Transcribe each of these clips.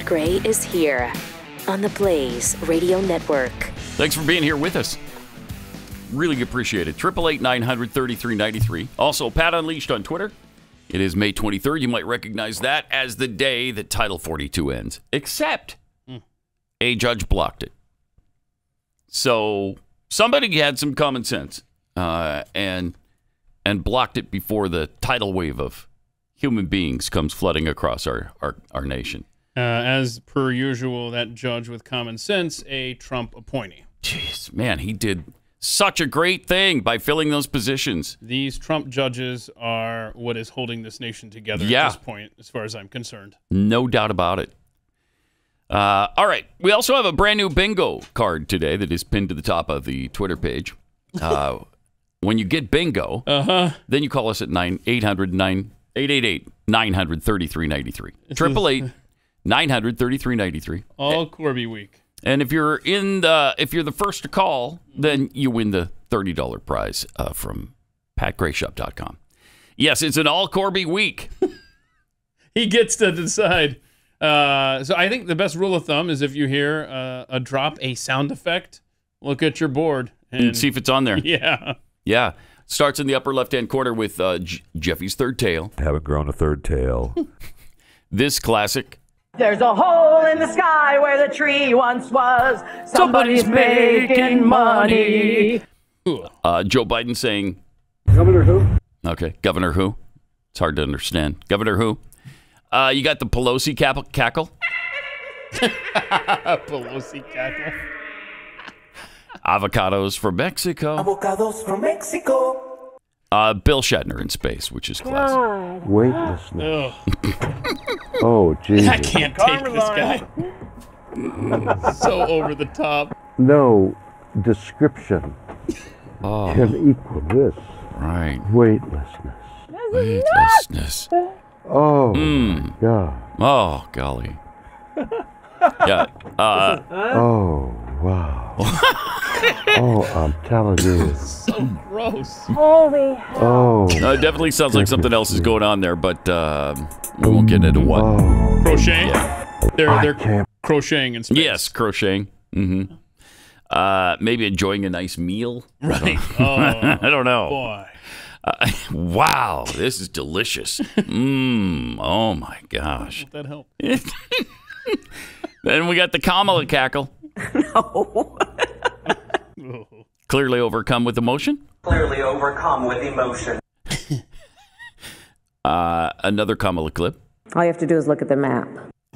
Pat Gray is here on the Blaze Radio Network. Thanks for being here with us. Really appreciate it. 888-900-3393. Also, Pat Unleashed on Twitter. It is May 23rd. You might recognize that as the day that Title 42 ends. Except a judge blocked it. So somebody had some common sense and blocked it before the tidal wave of human beings comes flooding across our nation. As per usual, that judge with common sense, a Trump appointee. Jeez, man, he did such a great thing by filling those positions. These Trump judges are what is holding this nation together at this point, as far as I'm concerned. No doubt about it. All right. We also have a brand new bingo card today that is pinned to the top of the Twitter page. When you get bingo, then you call us at 888-900-3393. 888-900-3393. All Corby week. And if you're the first to call, then you win the $30 prize from PatGrayShop.com. Yes, it's an all Corby week. He gets to decide. So I think the best rule of thumb is if you hear a drop, a sound effect, look at your board and see if it's on there. Yeah. Yeah. Starts in the upper left-hand corner with Jeffy's third tail. Haven't grown a third tail. This classic. There's a hole in the sky where the tree once was. Somebody's making money. Joe Biden saying... Governor who? Okay, Governor who? It's hard to understand. Governor who? You got the Pelosi cackle. Pelosi cackle. Avocados from Mexico. Avocados from Mexico. Bill Shatner in space, which is classic. Weightlessness. Oh, Jesus. I can't take this guy. So over the top. No description can equal this. Right. Weightlessness. Weightlessness. Oh, God. Oh, golly. Yeah. Oh, wow. Oh, I'm telling you. So gross. Holy hell. Oh. It definitely sounds like something else is going on there, but we won't get into what. Oh. Crocheting? Yeah. They're crocheting in space. Yes, crocheting. Mm-hmm. Maybe enjoying a nice meal. Right. I don't know. Boy. Wow, this is delicious. Oh, my gosh. Won't that help? Then we got the Kamala cackle. No. Clearly overcome with emotion. Clearly overcome with emotion. Another Kamala clip. All you have to do is look at the map.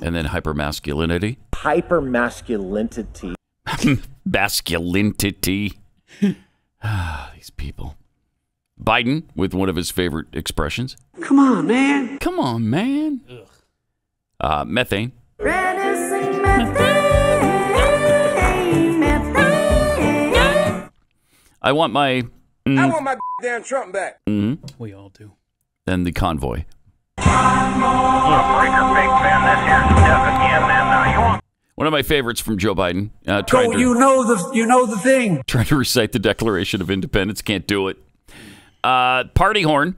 And then hypermasculinity. Hypermasculinity. Masculinity. These people. Biden with one of his favorite expressions. Come on, man. Come on, man. Methane. I want my damn Trump back. We all do. And the convoy. One of my favorites from Joe Biden. You know the thing. Trying to recite the Declaration of Independence. Can't do it. Party horn.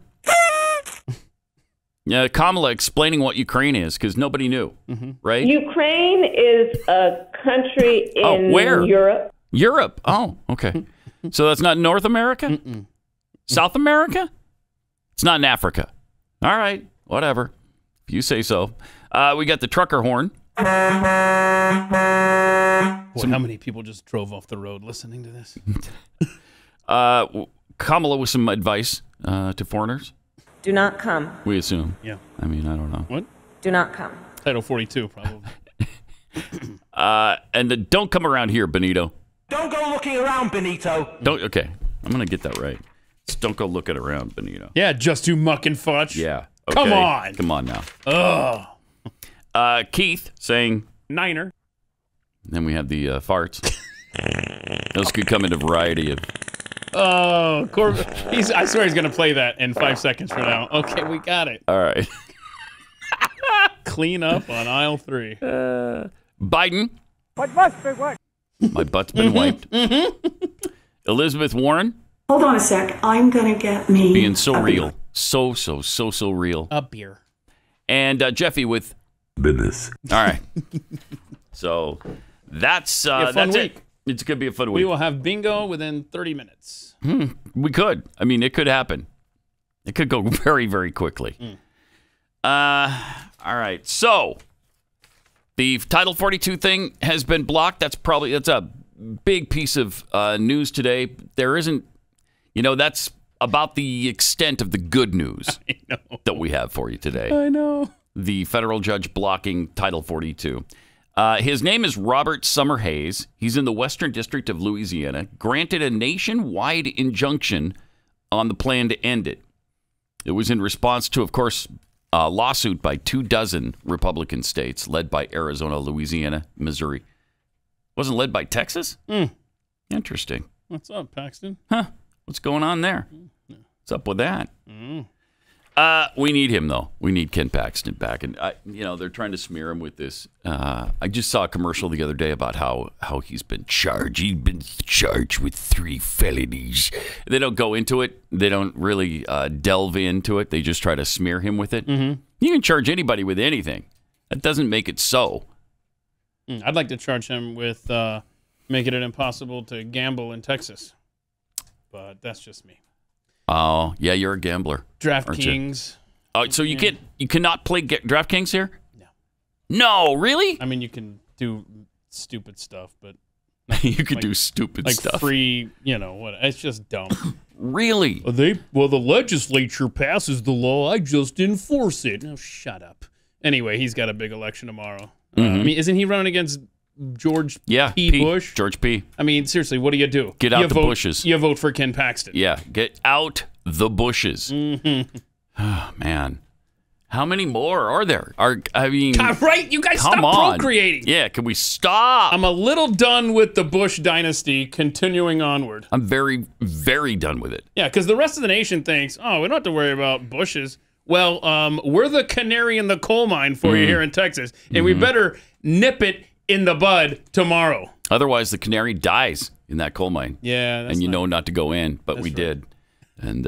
Kamala explaining what Ukraine is because nobody knew, right? Ukraine is a country in where? Europe. Europe. Oh, okay. So that's not North America? South America? It's not in Africa. All right, whatever. If you say so. We got the trucker horn. Boy, how many people just drove off the road listening to this? Kamala with some advice to foreigners. Do not come. We assume. Yeah. I mean, I don't know. What? Do not come. Title 42, probably. And don't come around here, Benito. Don't go looking around, Benito. Okay, I'm going to get that right. Just don't go looking around, Benito. Yeah, just do muck and fudge. Yeah. Okay. Come on. Come on now. Ugh. Keith saying... Niner. Then we have the farts. Those could come in a variety of... Oh, I swear he's going to play that in 5 seconds from now. Okay, we got it. All right. Clean up on aisle 3. Biden. My butt's been wet. My butt's been wiped. Elizabeth Warren. Hold on a sec. I'm going to get me... Being so real. So real. A beer. And Jeffy with Business. All right. So that's a fun that's week. it. It's going to be a fun We week. will have bingo within 30 minutes. We could. I mean, it could happen. It could go very, very quickly. All right. So the Title 42 thing has been blocked. That's a big piece of news today. There isn't, that's about the extent of the good news that we have for you today. I know. The federal judge blocking Title 42. His name is Robert Summerhays. He's in the Western District of Louisiana, granted a nationwide injunction on the plan to end it. It was in response to, of course, a lawsuit by 24 Republican states, led by Arizona, Louisiana, Missouri. Wasn't led by Texas? Interesting. What's up, Paxton? Huh. What's going on there? What's up with that? We need him, though. We need Ken Paxton back. And, they're trying to smear him with this. I just saw a commercial the other day about how he's been charged. He's been charged with 3 felonies. They don't go into it. They don't really delve into it. They just try to smear him with it. You can charge anybody with anything. That doesn't make it so. I'd like to charge him with making it impossible to gamble in Texas. But that's just me. Oh, yeah, you're a gambler. DraftKings. Oh, so you cannot play DraftKings here? No. No, really? I mean, you can do stupid stuff, but you could do stupid stuff. Like free, what? It's just dumb. Really? The legislature passes the law. I just enforce it. Oh, shut up. Anyway, he's got a big election tomorrow. I mean, isn't he running against George P. Bush? George P. I mean, seriously, what do you do? Get out the bushes. You vote for Ken Paxton. Yeah, get out the bushes. Oh, man. How many more are there? God, right? You guys stop procreating. Yeah, can we stop? I'm a little done with the Bush dynasty continuing onward. I'm very, very done with it. Yeah, because the rest of the nation thinks, we don't have to worry about Bushes. Well, we're the canary in the coal mine for you here in Texas, and we better nip it in the bud tomorrow. Otherwise, the canary dies in that coal mine. Yeah, and you know not to go in, but we did. And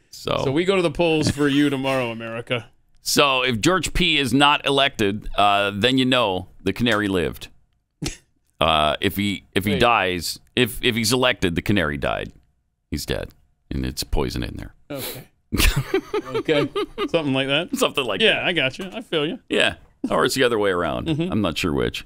so we go to the polls for you tomorrow, America. So if George P. is not elected, then the canary lived. If he dies, if he's elected, the canary died. He's dead, and it's poison in there. Okay. Okay. Something like that. Something like that. Yeah, I got you. I feel you. Yeah. Or it's the other way around. I'm not sure which.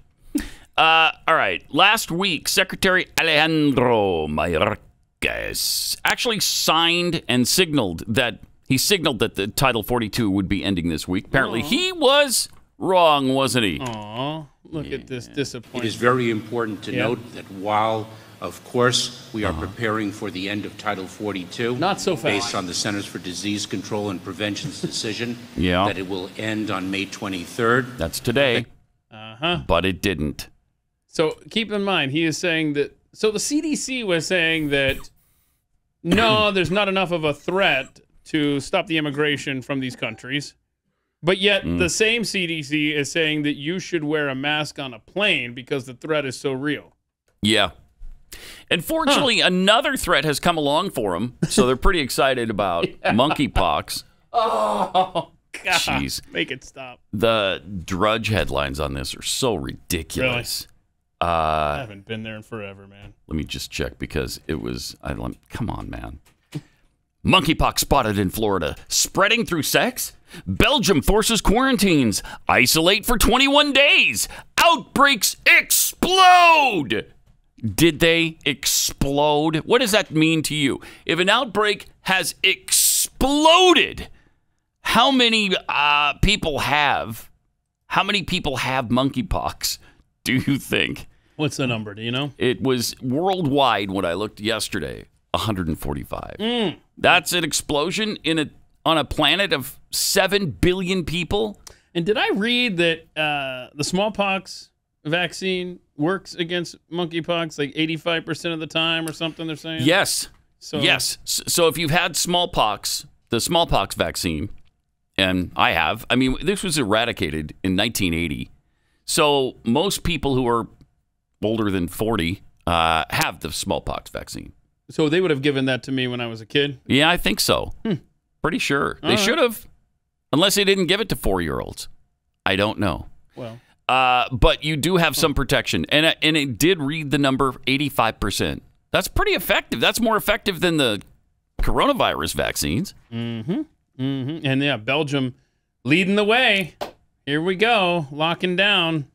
All right. Last week, Secretary Alejandro Mayorkas actually signed and signaled that the Title 42 would be ending this week. Apparently, he was wrong, wasn't he? Aw, look at this disappointment. It is very important to note that while, of course, we are preparing for the end of Title 42, not so fast, based on the Centers for Disease Control and Prevention's decision that it will end on May 23rd. That's today. But it didn't. So keep in mind, he is saying that. So the CDC was saying that no, there's not enough of a threat to stop the immigration from these countries. But yet the same CDC is saying that you should wear a mask on a plane because the threat is so real. Yeah. And fortunately, another threat has come along for them, so they're pretty excited about monkeypox. Oh, God. Jeez. Make it stop. The Drudge headlines on this are so ridiculous. Really? I haven't been there in forever, man. Let me just check because it was... come on, man. Monkeypox spotted in Florida. Spreading through sex? Belgium forces quarantines. Isolate for 21 days. Outbreaks explode. Did they explode? What does that mean to you? If an outbreak has exploded, how many people have monkeypox, do you think? What's the number? Do you know? It was worldwide when I looked yesterday, 145. That's an explosion on a planet of 7 billion people. And did I read that the smallpox vaccine works against monkeypox like 85% of the time or something, they're saying? Yes. Yes. So if you've had smallpox, the smallpox vaccine, and I have, this was eradicated in 1980. So most people who are older than 40 have the smallpox vaccine. So they would have given that to me when I was a kid? Yeah, I think so. Pretty sure. They should have. Unless they didn't give it to 4-year-olds. I don't know. Well, but you do have some protection. And it did read the number 85%. That's pretty effective. That's more effective than the coronavirus vaccines. Mm-hmm. Mm-hmm. And yeah, Belgium leading the way. Here we go. Locking down.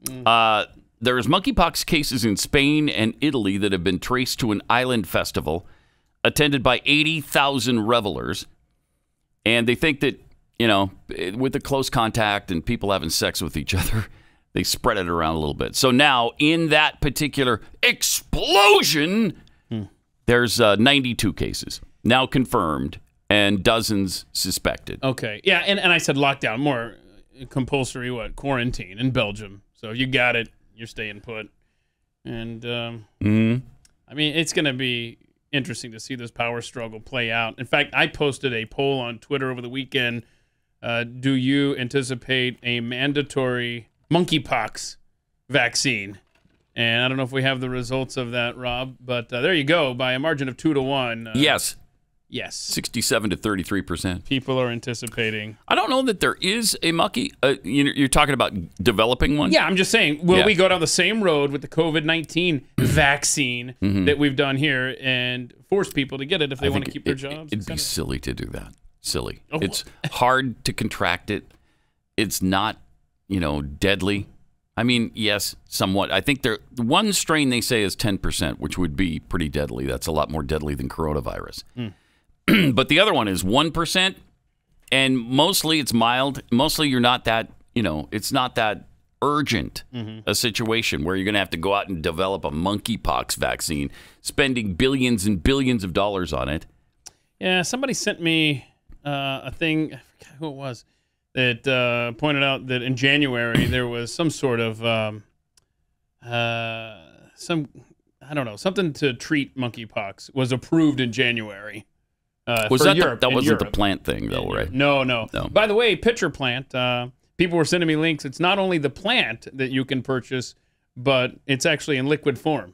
There's monkeypox cases in Spain and Italy that have been traced to an island festival attended by 80,000 revelers. And they think that, with the close contact and people having sex with each other, they spread it around a little bit. So now, in that particular explosion, there's 92 cases now confirmed and dozens suspected. Okay. Yeah, and I said lockdown, more compulsory, quarantine in Belgium. So you got it. You're staying put. And, I mean, it's going to be interesting to see this power struggle play out. In fact, I posted a poll on Twitter over the weekend. Do you anticipate a mandatory monkeypox vaccine? And I don't know if we have the results of that, Rob, but there you go, by a margin of 2-1. Yes. Yes. 67 to 33%. People are anticipating. I don't know that there is a monkey. You're talking about developing one? Yeah, I'm just saying, will we go down the same road with the COVID-19 vaccine that we've done here and force people to get it if they want to keep their jobs? It'd be silly to do that. Silly. Oh. It's hard to contract it. It's not, deadly. I mean, yes, somewhat. I think one strain they say is 10%, which would be pretty deadly. That's a lot more deadly than coronavirus. But the other one is 1%, and mostly it's mild. Mostly you're not that, it's not that urgent a situation where you're going to have to go out and develop a monkeypox vaccine, spending billions and billions of dollars on it. Yeah, somebody sent me a thing, I forgot who it was, that pointed out that in January there was some sort of, something to treat monkeypox was approved in January. Was that Europe, that wasn't Europe. the plant thing, though, right? No. By the way, pitcher plant, people were sending me links. It's not only the plant that you can purchase, but it's actually in liquid form.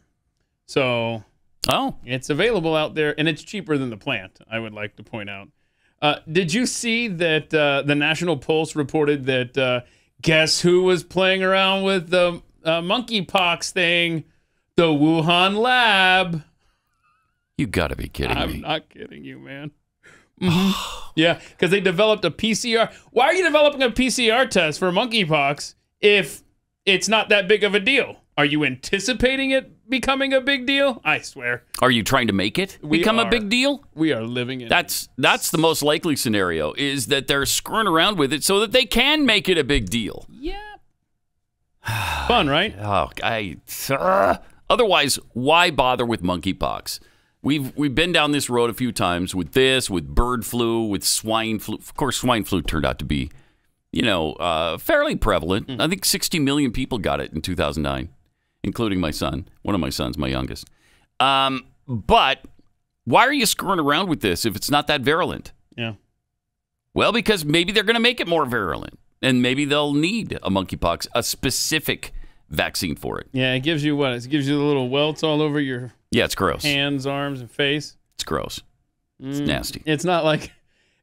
So it's available out there, and it's cheaper than the plant, I would like to point out. Did you see that the National Pulse reported that guess who was playing around with the monkeypox thing? The Wuhan lab. You got to be kidding me. I'm not kidding you, man. Yeah, because they developed a PCR. Why are you developing a PCR test for monkeypox if it's not that big of a deal? Are you anticipating it becoming a big deal? I swear. Are you trying to make it become a big deal? We are living in That's the most likely scenario, is that they're screwing around with it so that they can make it a big deal. Yeah. Fun, right? Otherwise, why bother with monkeypox? We've been down this road a few times with this, with bird flu, with swine flu. Of course, swine flu turned out to be, fairly prevalent. I think 60 million people got it in 2009, including my son, one of my sons, my youngest. But why are you screwing around with this if it's not that virulent? Yeah. Well, because maybe they're going to make it more virulent, and maybe they'll need a monkeypox, a specific vaccine for it. Yeah, it gives you what? It gives you the little welts all over your it's gross. Hands, arms, and face. It's gross. It's nasty. It's not like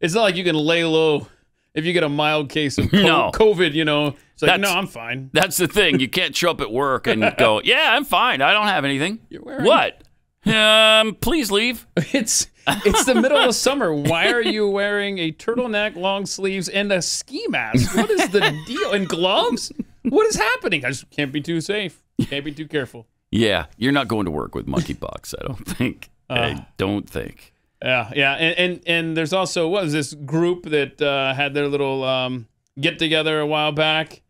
you can lay low if you get a mild case of COVID. It's like, no, I'm fine. That's the thing. You can't show up at work and go, yeah, I'm fine. I don't have anything. You're wearing what? Please leave. It's the middle of summer. Why are you wearing a turtleneck, long sleeves, and a ski mask? What is the deal? And gloves? What is happening? I just can't be too safe. Can't be too careful. Yeah, you're not going to work with monkeypox, I don't think. I don't think. Yeah. And there's also, what was this group that had their little get-together a while back?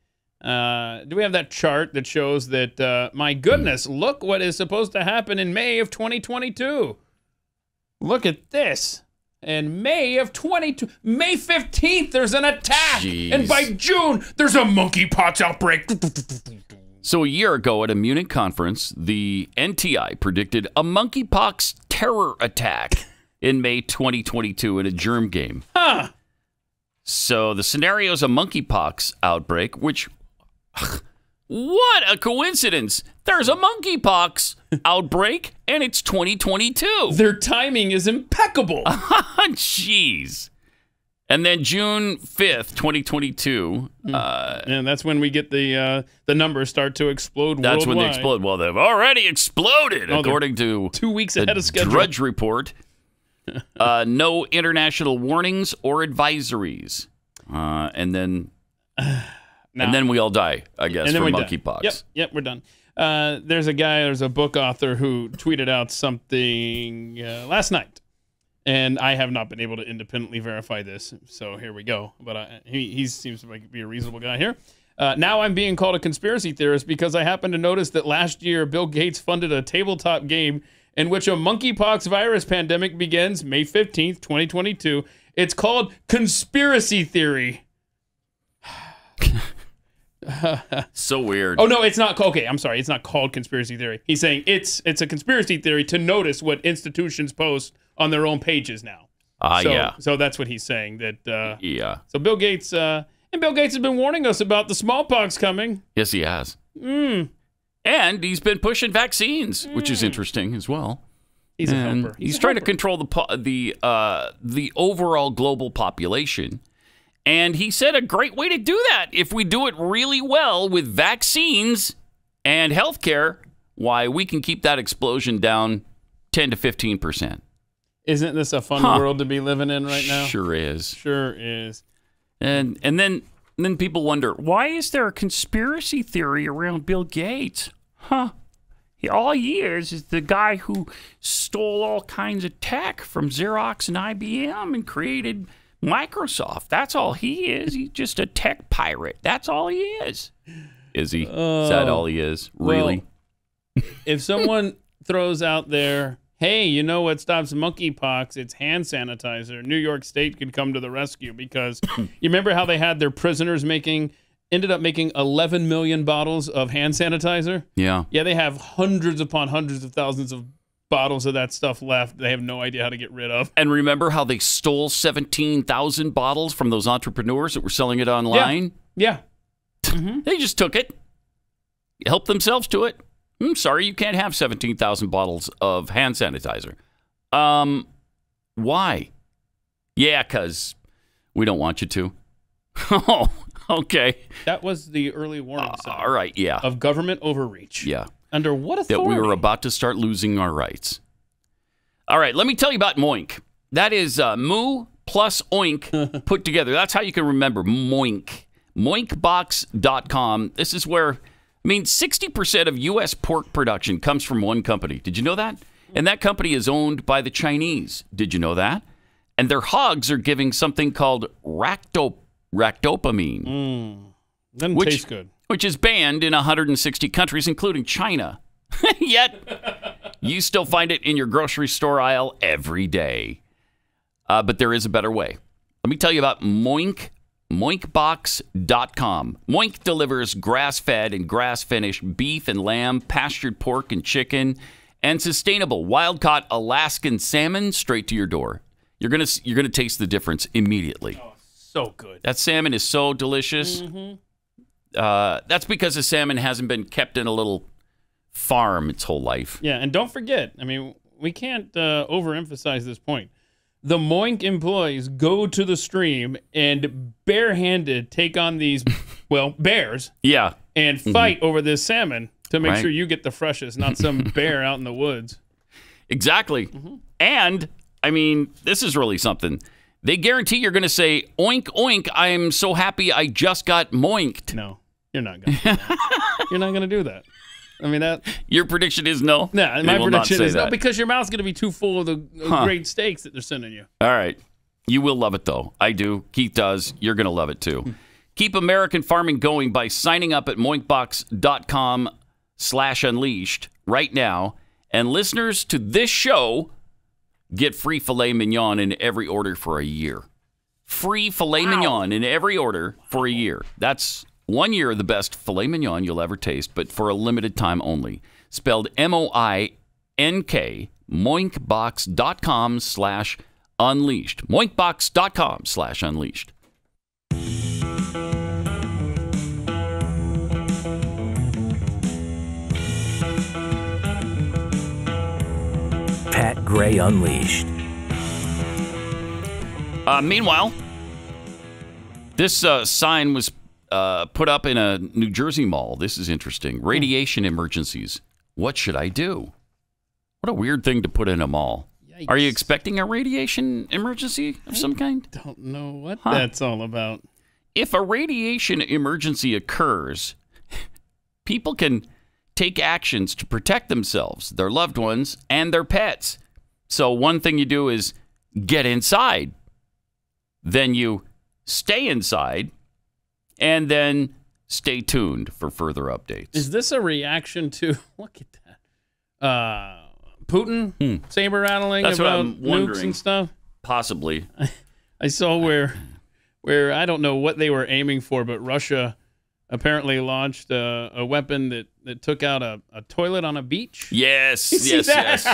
Do we have that chart that shows that, my goodness, look what is supposed to happen in May of 2022. Look at this. In May of 22, May 15th, there's an attack. Jeez. And by June, there's a monkeypox outbreak. So a year ago at a Munich conference, the NTI predicted a monkeypox terror attack in May 2022 in a germ game. Huh. So the scenario is a monkeypox outbreak, which, what a coincidence. There's a monkeypox outbreak, and it's 2022. Their timing is impeccable. Jeez. And then June 5th, 2022. And that's when we get the numbers start to explode worldwide. That's when they explode. Well, they've already exploded, according to 2 weeks ahead of schedule. Drudge Report. No international warnings or advisories. And then we all die, I guess, from monkeypox. Yep, we're done. There's a book author who tweeted out something last night. And I have not been able to independently verify this, so here we go. But he seems to be a reasonable guy here. Now I'm being called a conspiracy theorist because I happen to notice that last year Bill Gates funded a tabletop game in which a monkeypox virus pandemic begins May 15th, 2022. It's called Conspiracy Theory. So weird. Oh, no, it's not. Okay, I'm sorry. It's not called Conspiracy Theory. He's saying it's a conspiracy theory to notice what institutions post on their own pages now. So that's what he's saying. So Bill Gates has been warning us about the smallpox coming. Yes, he has. And he's been pushing vaccines, which is interesting as well. He's a helper. He's trying to control the overall global population. And he said a great way to do that, if we do it really well with vaccines and healthcare, why, we can keep that explosion down 10 to 15%. Isn't this a fun world to be living in right now? Sure is. Sure is. And then people wonder, why is there a conspiracy theory around Bill Gates? All he is the guy who stole all kinds of tech from Xerox and IBM and created Microsoft. That's all he is. He's just a tech pirate. That's all he is. Is he? Is that all he is? Really? Well, if someone throws out there, hey, you know what stops monkeypox? It's hand sanitizer. New York State could come to the rescue because you remember how they had their prisoners ended up making 11 million bottles of hand sanitizer? Yeah. Yeah, they have hundreds upon hundreds of thousands of bottles of that stuff left. They have no idea how to get rid of. And remember how they stole 17,000 bottles from those entrepreneurs that were selling it online? Yeah. Mm-hmm. They just took it, helped themselves to it. Sorry, you can't have 17,000 bottles of hand sanitizer. Why? Yeah, because we don't want you to. Oh, okay. That was the early warning sign. All right, yeah. Of government overreach. Yeah. Under what authority? That we were about to start losing our rights. All right, let me tell you about Moink. That is moo plus oink put together. That's how you can remember Moink. Moinkbox.com. This is where, 60% of U.S. pork production comes from one company. Did you know that? And that company is owned by the Chinese. Did you know that? And their hogs are giving something called ractopamine. Doesn't taste good. Which is banned in 160 countries, including China. Yet, you still find it in your grocery store aisle every day. But there is a better way. Let me tell you about Moink. Moinkbox.com. Moink delivers grass-fed and grass-finished beef and lamb, pastured pork and chicken, and sustainable wild-caught Alaskan salmon straight to your door. You're gonna taste the difference immediately. Oh, so good. That salmon is so delicious. Mm-hmm. That's because the salmon hasn't been kept in a little farm its whole life. Yeah, and don't forget, we can't overemphasize this point. The Moink employees go to the stream and barehanded take on these, bears. Yeah. And fight over this salmon to make sure you get the freshest, not some bear out in the woods. Exactly. Mm-hmm. And, this is really something. They guarantee you're going to say, oink, oink, I'm so happy I just got moinked. No, you're not going to do that. You're not going to do that. Your prediction is no? No, my prediction is no, because your mouth's going to be too full of the great steaks that they're sending you. All right. You will love it, though. I do. Keith does. You're going to love it, too. Keep American farming going by signing up at moinkbox.com/unleashed right now. And listeners to this show get free filet mignon in every order for a year. Free filet mignon in every order for a year. That's 1 year of the best filet mignon you'll ever taste, but for a limited time only. Spelled MOINK, moinkbox.com/unleashed. Moinkbox.com/unleashed. Pat Gray Unleashed. Meanwhile, This sign was put up in a New Jersey mall. This is interesting. Radiation emergencies. What should I do? What a weird thing to put in a mall. Yikes. Are you expecting a radiation emergency of some kind? Don't know what that's all about. If a radiation emergency occurs, people can take actions to protect themselves, their loved ones, and their pets. So one thing you do is get inside. Then you stay inside, and then stay tuned for further updates. Is this a reaction to, look at that, Putin saber rattling about nukes and stuff? Possibly. I saw where I don't know what they were aiming for, but Russia apparently launched a weapon that took out a toilet on a beach. Yes, yes.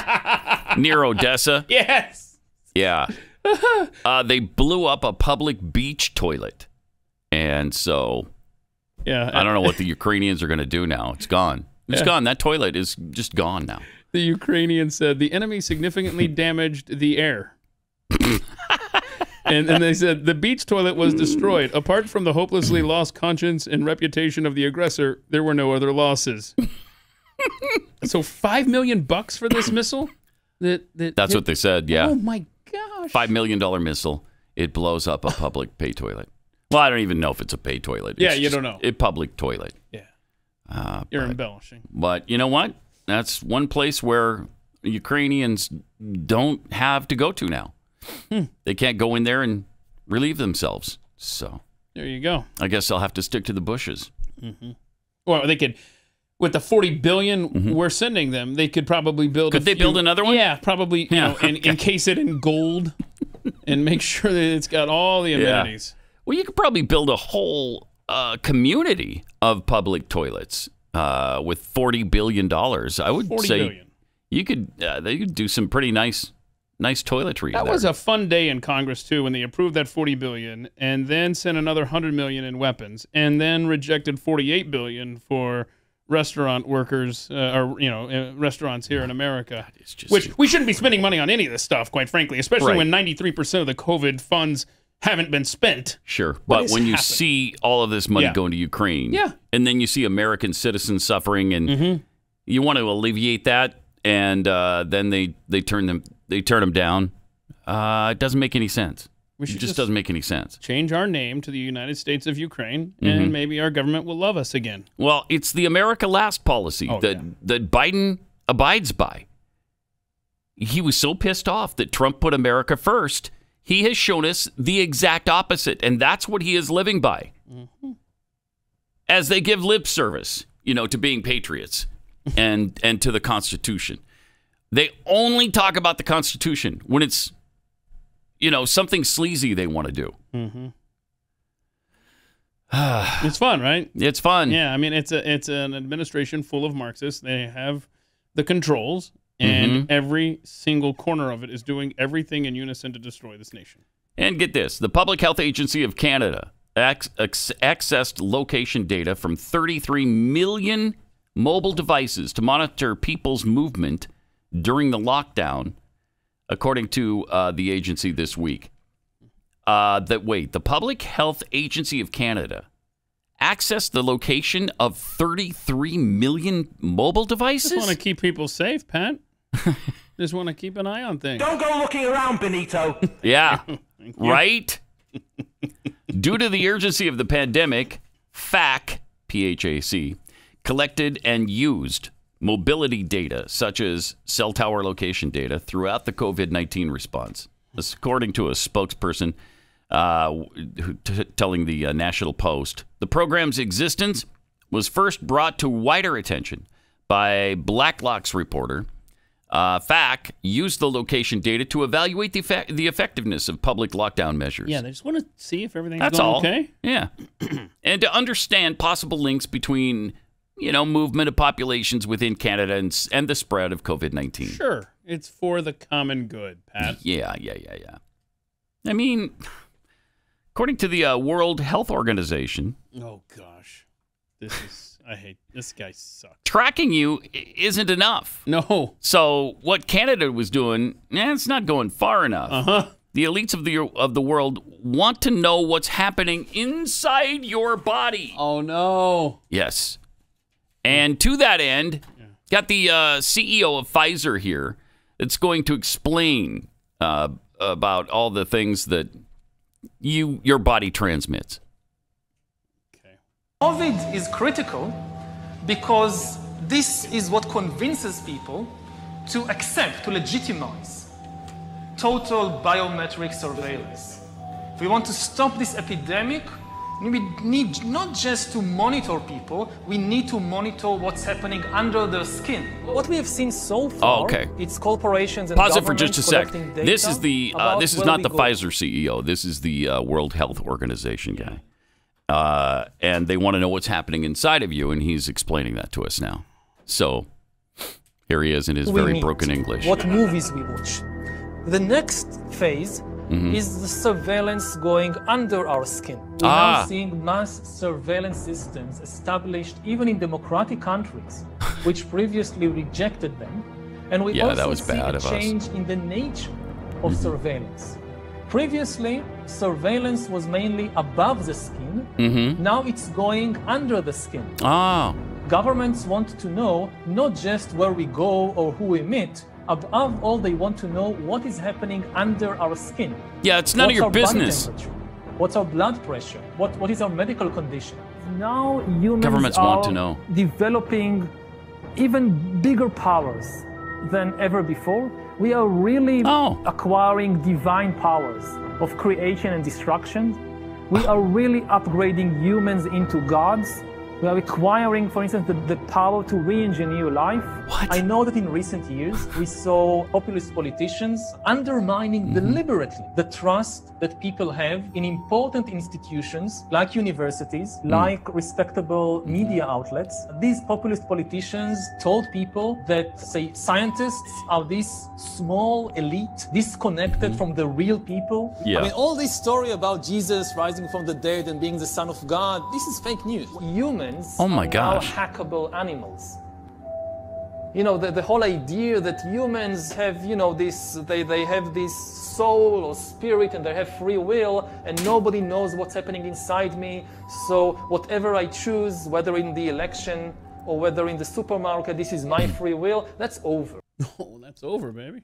Near Odessa. Yes. Yeah. They blew up a public beach toilet. And so, yeah, I don't know what the Ukrainians are going to do now. It's gone. It's gone. That toilet is just gone now. The Ukrainian said the enemy significantly damaged the air. and they said the beach toilet was destroyed. Apart from the hopelessly lost conscience and reputation of the aggressor, there were no other losses. So $5 million for this missile? That's what they said, yeah. Oh, my gosh. $5 million missile. It blows up a public pay toilet. Well, I don't even know if it's a pay toilet. Yeah, you don't know. A public toilet. Yeah. You're embellishing. But you know what? That's one place where Ukrainians don't have to go to now. They can't go in there and relieve themselves. So there you go. I guess I'll have to stick to the bushes. Mm-hmm. Well, they could, with the $40 billion we're sending them, they could probably build. Could they build another one? Yeah, probably. You know, and encase it in gold and make sure that it's got all the amenities. Well, you could probably build a whole community of public toilets with $40 billion. I would say you could. They could do some pretty nice toiletry. That was a fun day in Congress too, when they approved that $40 billion and then sent another $100 million in weapons, and then rejected $48 billion for restaurant workers, restaurants here in America. Which we shouldn't be spending money on any of this stuff, quite frankly, especially when 93% of the COVID funds haven't been spent. Sure. But when you see all of this money going to Ukraine, and then you see American citizens suffering, and you want to alleviate that, and then they turn them down, it doesn't make any sense. It just doesn't make any sense. Change our name to the United States of Ukraine, and maybe our government will love us again. Well, it's the America Last policy that Biden abides by. He was so pissed off that Trump put America first. He has shown us the exact opposite, and that's what he is living by. As they give lip service, to being patriots and to the Constitution. They only talk about the Constitution when it's, something sleazy they want to do. It's fun, right? It's fun. Yeah, I mean, it's an administration full of Marxists. They have the controls, and every single corner of it is doing everything in unison to destroy this nation. And get this, the Public Health Agency of Canada accessed location data from 33 million mobile devices to monitor people's movement during the lockdown, according to the agency this week. The Public Health Agency of Canada accessed the location of 33 million mobile devices? Just want to keep people safe, Pat. Just want to keep an eye on things. Don't go looking around, Benito. Yeah, right? Due to the urgency of the pandemic, PHAC, P-H-A-C, collected and used mobility data, such as cell tower location data, throughout the COVID-19 response. This, according to a spokesperson telling the National Post, the program's existence was first brought to wider attention by Blacklock's reporter. PHAC used the location data to evaluate the effectiveness of public lockdown measures. Yeah, they just want to see if everything's That's going all. okay. Yeah. And to understand possible links between, movement of populations within Canada and the spread of COVID-19. Sure. It's for the common good, Pat. Yeah. I mean, according to the World Health Organization. Oh, gosh. I hate this guy sucks. Tracking you isn't enough. No. So what Canada was doing, it's not going far enough. The elites of the world want to know what's happening inside your body. Oh, no. Yes. And to that end, got the CEO of Pfizer here that's going to explain about all the things that your body transmits. COVID is critical because this is what convinces people to accept, to legitimize total biometric surveillance. If we want to stop this epidemic, we need not just to monitor people, we need to monitor what's happening under their skin. What we have seen so far, it's corporations and pause it for just a sec. This is this is not the Pfizer CEO. This is the World Health Organization guy. And they want to know what's happening inside of you, and he's explaining that to us now. So here he is in his very broken English. What movies we watch. The next phase is the surveillance going under our skin. We're now seeing mass surveillance systems established even in democratic countries, which previously rejected them. And we also see a change in the nature of surveillance. Previously, surveillance was mainly above the skin. Now it's going under the skin. Governments want to know not just where we go or who we meet. Above all, they want to know what is happening under our skin. Yeah, it's none of your business. What's our blood pressure? What is our medical condition? Now governments want to know. Developing even bigger powers than ever before. We are really acquiring divine powers of creation and destruction. We are really upgrading humans into gods. We are acquiring, for instance, the power to re-engineer life. I know that in recent years, we saw populist politicians undermining deliberately the trust that people have in important institutions like universities, like respectable media outlets. These populist politicians told people that, say, scientists are this small elite, disconnected from the real people. I mean, all this story about Jesus rising from the dead and being the Son of God, this is fake news. Humans oh my gosh. are hackable animals. You know, the whole idea that humans have, you know, this, they have this soul or spirit and they have free will and nobody knows what's happening inside me. So whatever I choose, whether in the election or whether in the supermarket, this is my free will, that's over. Oh, that's over, baby.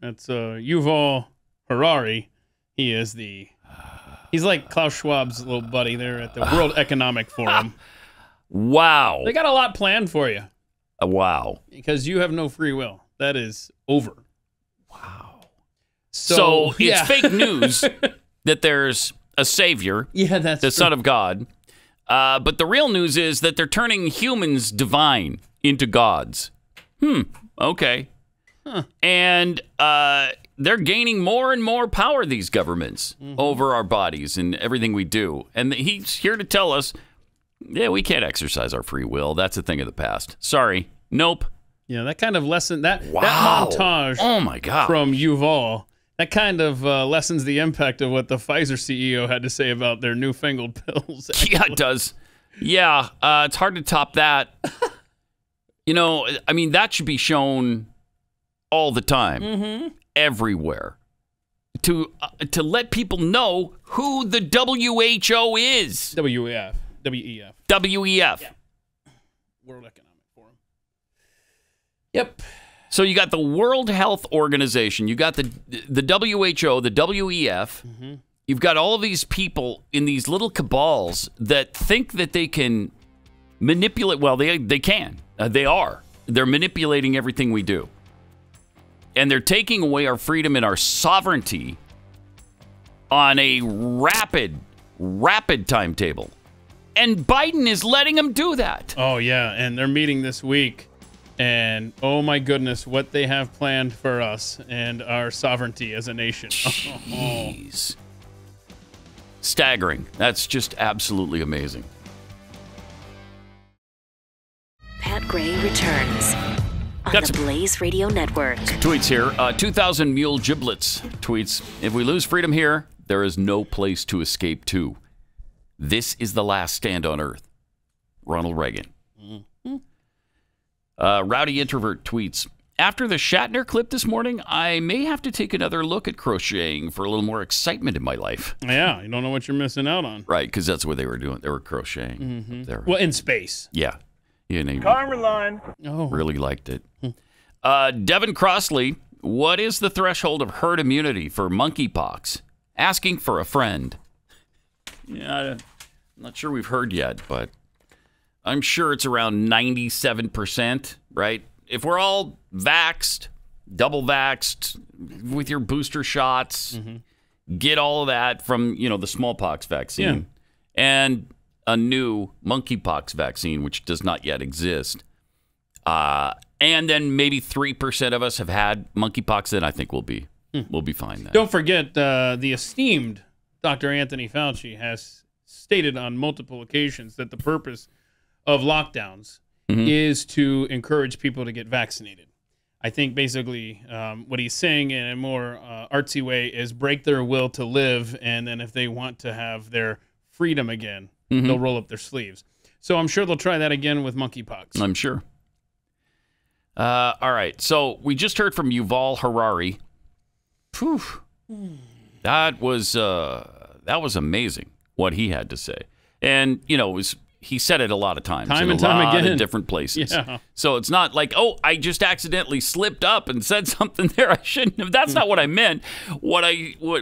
That's Yuval Harari. He's like Klaus Schwab's little buddy there at the World Economic Forum. Wow. They got a lot planned for you. Wow. Because you have no free will. That is over. Wow. So it's fake news that there's a savior, that's the Son of God. But the real news is that they're turning humans divine into gods. Okay. And they're gaining more and more power, these governments, over our bodies and everything we do. And he's here to tell us, yeah, we can't exercise our free will. That's a thing of the past. Sorry. Nope. Yeah, that kind of lesson, that montage oh my God. From Yuval, that kind of lessens the impact of what the Pfizer CEO had to say about their newfangled pills. Actually. Yeah, it does. Yeah, it's hard to top that. You know, I mean, that should be shown all the time, everywhere, to let people know who the WHO is. WEF. WEF. Yeah. World Economic Forum. Yep. So you got the World Health Organization, you got the WHO, the WEF. You've got all of these people in these little cabals that think that they can manipulate. Well, they can. They are. They're manipulating everything we do. And they're taking away our freedom and our sovereignty on a rapid timetable. And Biden is letting them do that. Oh, yeah. And they're meeting this week. And, oh, my goodness, what they have planned for us and our sovereignty as a nation. Jeez. Staggering. That's just absolutely amazing. Pat Gray returns on the Blaze Radio Network. Tweets here. 2,000 mule giblets tweets. If we lose freedom here, there is no place to escape to. This is the last stand on earth. Ronald Reagan. Rowdy Introvert tweets. after the Shatner clip this morning, I may have to take another look at crocheting for a little more excitement in my life. Yeah, you don't know what you're missing out on. Right, because that's what they were doing. They were crocheting. There. Well, in space. Yeah. Carmen line. Oh. Really liked it. Devin Crossley, what is the threshold of herd immunity for monkeypox? Asking for a friend. Yeah, I'm not sure we've heard yet, but I'm sure it's around 97%, right? If we're all vaxxed, double vaxxed, with your booster shots, get all of that from, the smallpox vaccine and a new monkeypox vaccine, which does not yet exist. And then maybe 3% of us have had monkeypox, then I think we'll be fine then. Don't forget, the esteemed Dr. Anthony Fauci has stated on multiple occasions that the purpose of lockdowns is to encourage people to get vaccinated. I think basically what he's saying in a more artsy way is break their will to live, and then if they want to have their freedom again, they'll roll up their sleeves. So I'm sure they'll try that again with monkeypox. I'm sure. All right. So we just heard from Yuval Harari. Phew. That was amazing what he had to say. And, he said it a lot of times. Time and time again. In different places. Yeah. So it's not like, I just accidentally slipped up and said something there I shouldn't have. That's not what I meant. What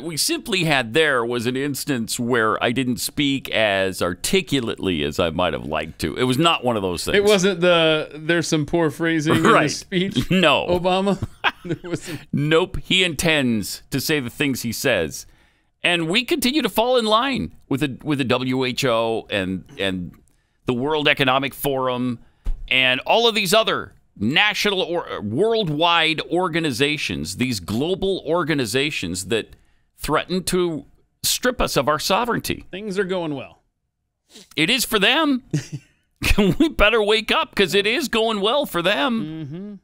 we simply had there was an instance where I didn't speak as articulately as I might have liked to. It was not one of those things. It wasn't there's some poor phrasing in the speech. No. Obama? Nope. He intends to say the things he says. And we continue to fall in line with the WHO and the World Economic Forum and all of these other national or worldwide organizations, these global organizations that threaten to strip us of our sovereignty. Things are going well. It is for them. We better wake up because it is going well for them.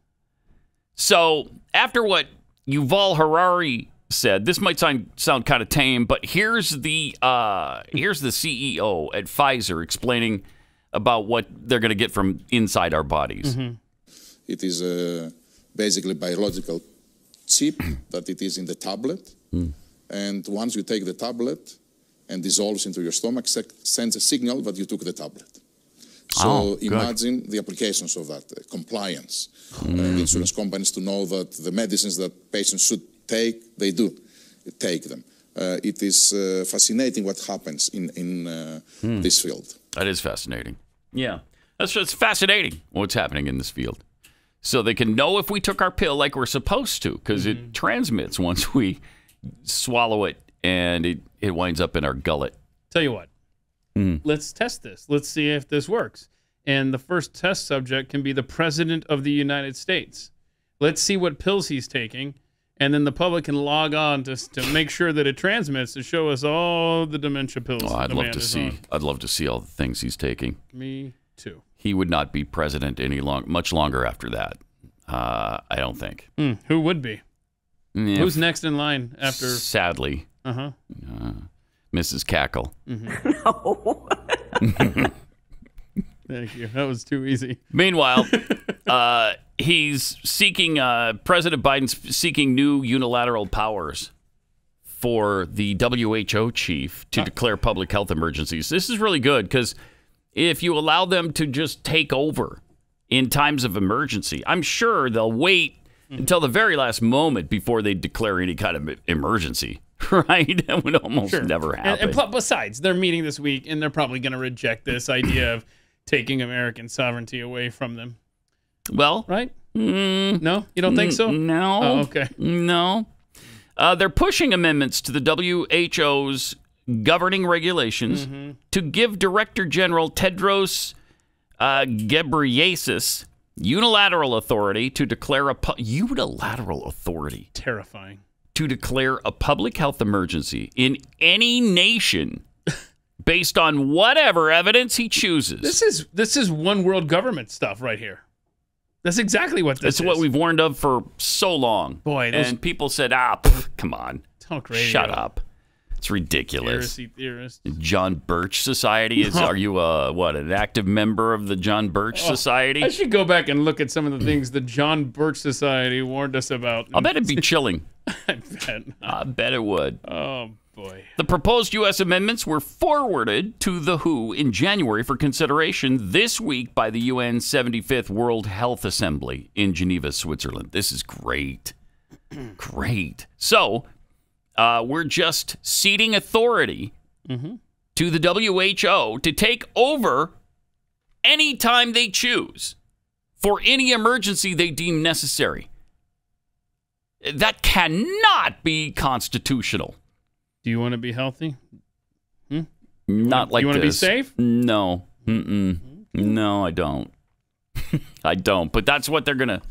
So after what Yuval Harari said, this might sound kind of tame, but here's the CEO at Pfizer explaining about what they're going to get from inside our bodies. It is basically biological chip that it is in the tablet. And once you take the tablet and dissolves into your stomach, sends a signal that you took the tablet. So imagine the applications of that, compliance. Insurance companies to know that the medicines that patients should take, they do take them. It is fascinating what happens in this field. That is fascinating. Yeah, it's fascinating what's happening in this field. So they can know if we took our pill like we're supposed to, because it transmits once we swallow it, and it winds up in our gullet. Tell you what, let's test this. Let's see if this works. And the first test subject can be the President of the United States. Let's see what pills he's taking. And then the public can log on to make sure that it transmits to show us all the dementia pills. Oh, I'd love to see. I'd love to see all the things he's taking. Me too. He would not be president much longer after that. I don't think. Who would be? Who's next in line after? Sadly. Mrs. Cackle. No. Thank you. That was too easy. Meanwhile, he's seeking, President Biden's seeking new unilateral powers for the WHO chief to declare public health emergencies. This is really good because if you allow them to just take over in times of emergency, I'm sure they'll wait until the very last moment before they declare any kind of emergency. Right? That would almost never happen. And besides, they're meeting this week, and they're probably going to reject this idea of taking American sovereignty away from them. Well, right? No? You don't think so? No. Oh, okay. No. They're pushing amendments to the WHO's governing regulations to give Director General Tedros Ghebreyesus unilateral authority to declare unilateral authority. Terrifying. To declare a public health emergency in any nation based on whatever evidence he chooses. This is one world government stuff right here. That's exactly what this is. It's what we've warned of for so long. Boy, and people said, come on. Talk radio. Shut up. It's ridiculous. Conspiracy theorist. John Birch Society are you an active member of the John Birch Society? I should go back and look at some of the things the John Birch Society warned us about. I'll bet it'd be chilling. I bet it would. Oh boy. The proposed U.S. amendments were forwarded to the WHO in January for consideration this week by the UN 75th World Health Assembly in Geneva, Switzerland. This is great. Great. So, we're just ceding authority to the WHO to take over anytime they choose for any emergency they deem necessary. That cannot be constitutional. Do you want to be healthy? Not like this. You want to be safe? No. No, I don't. I don't. But that's what they're going to,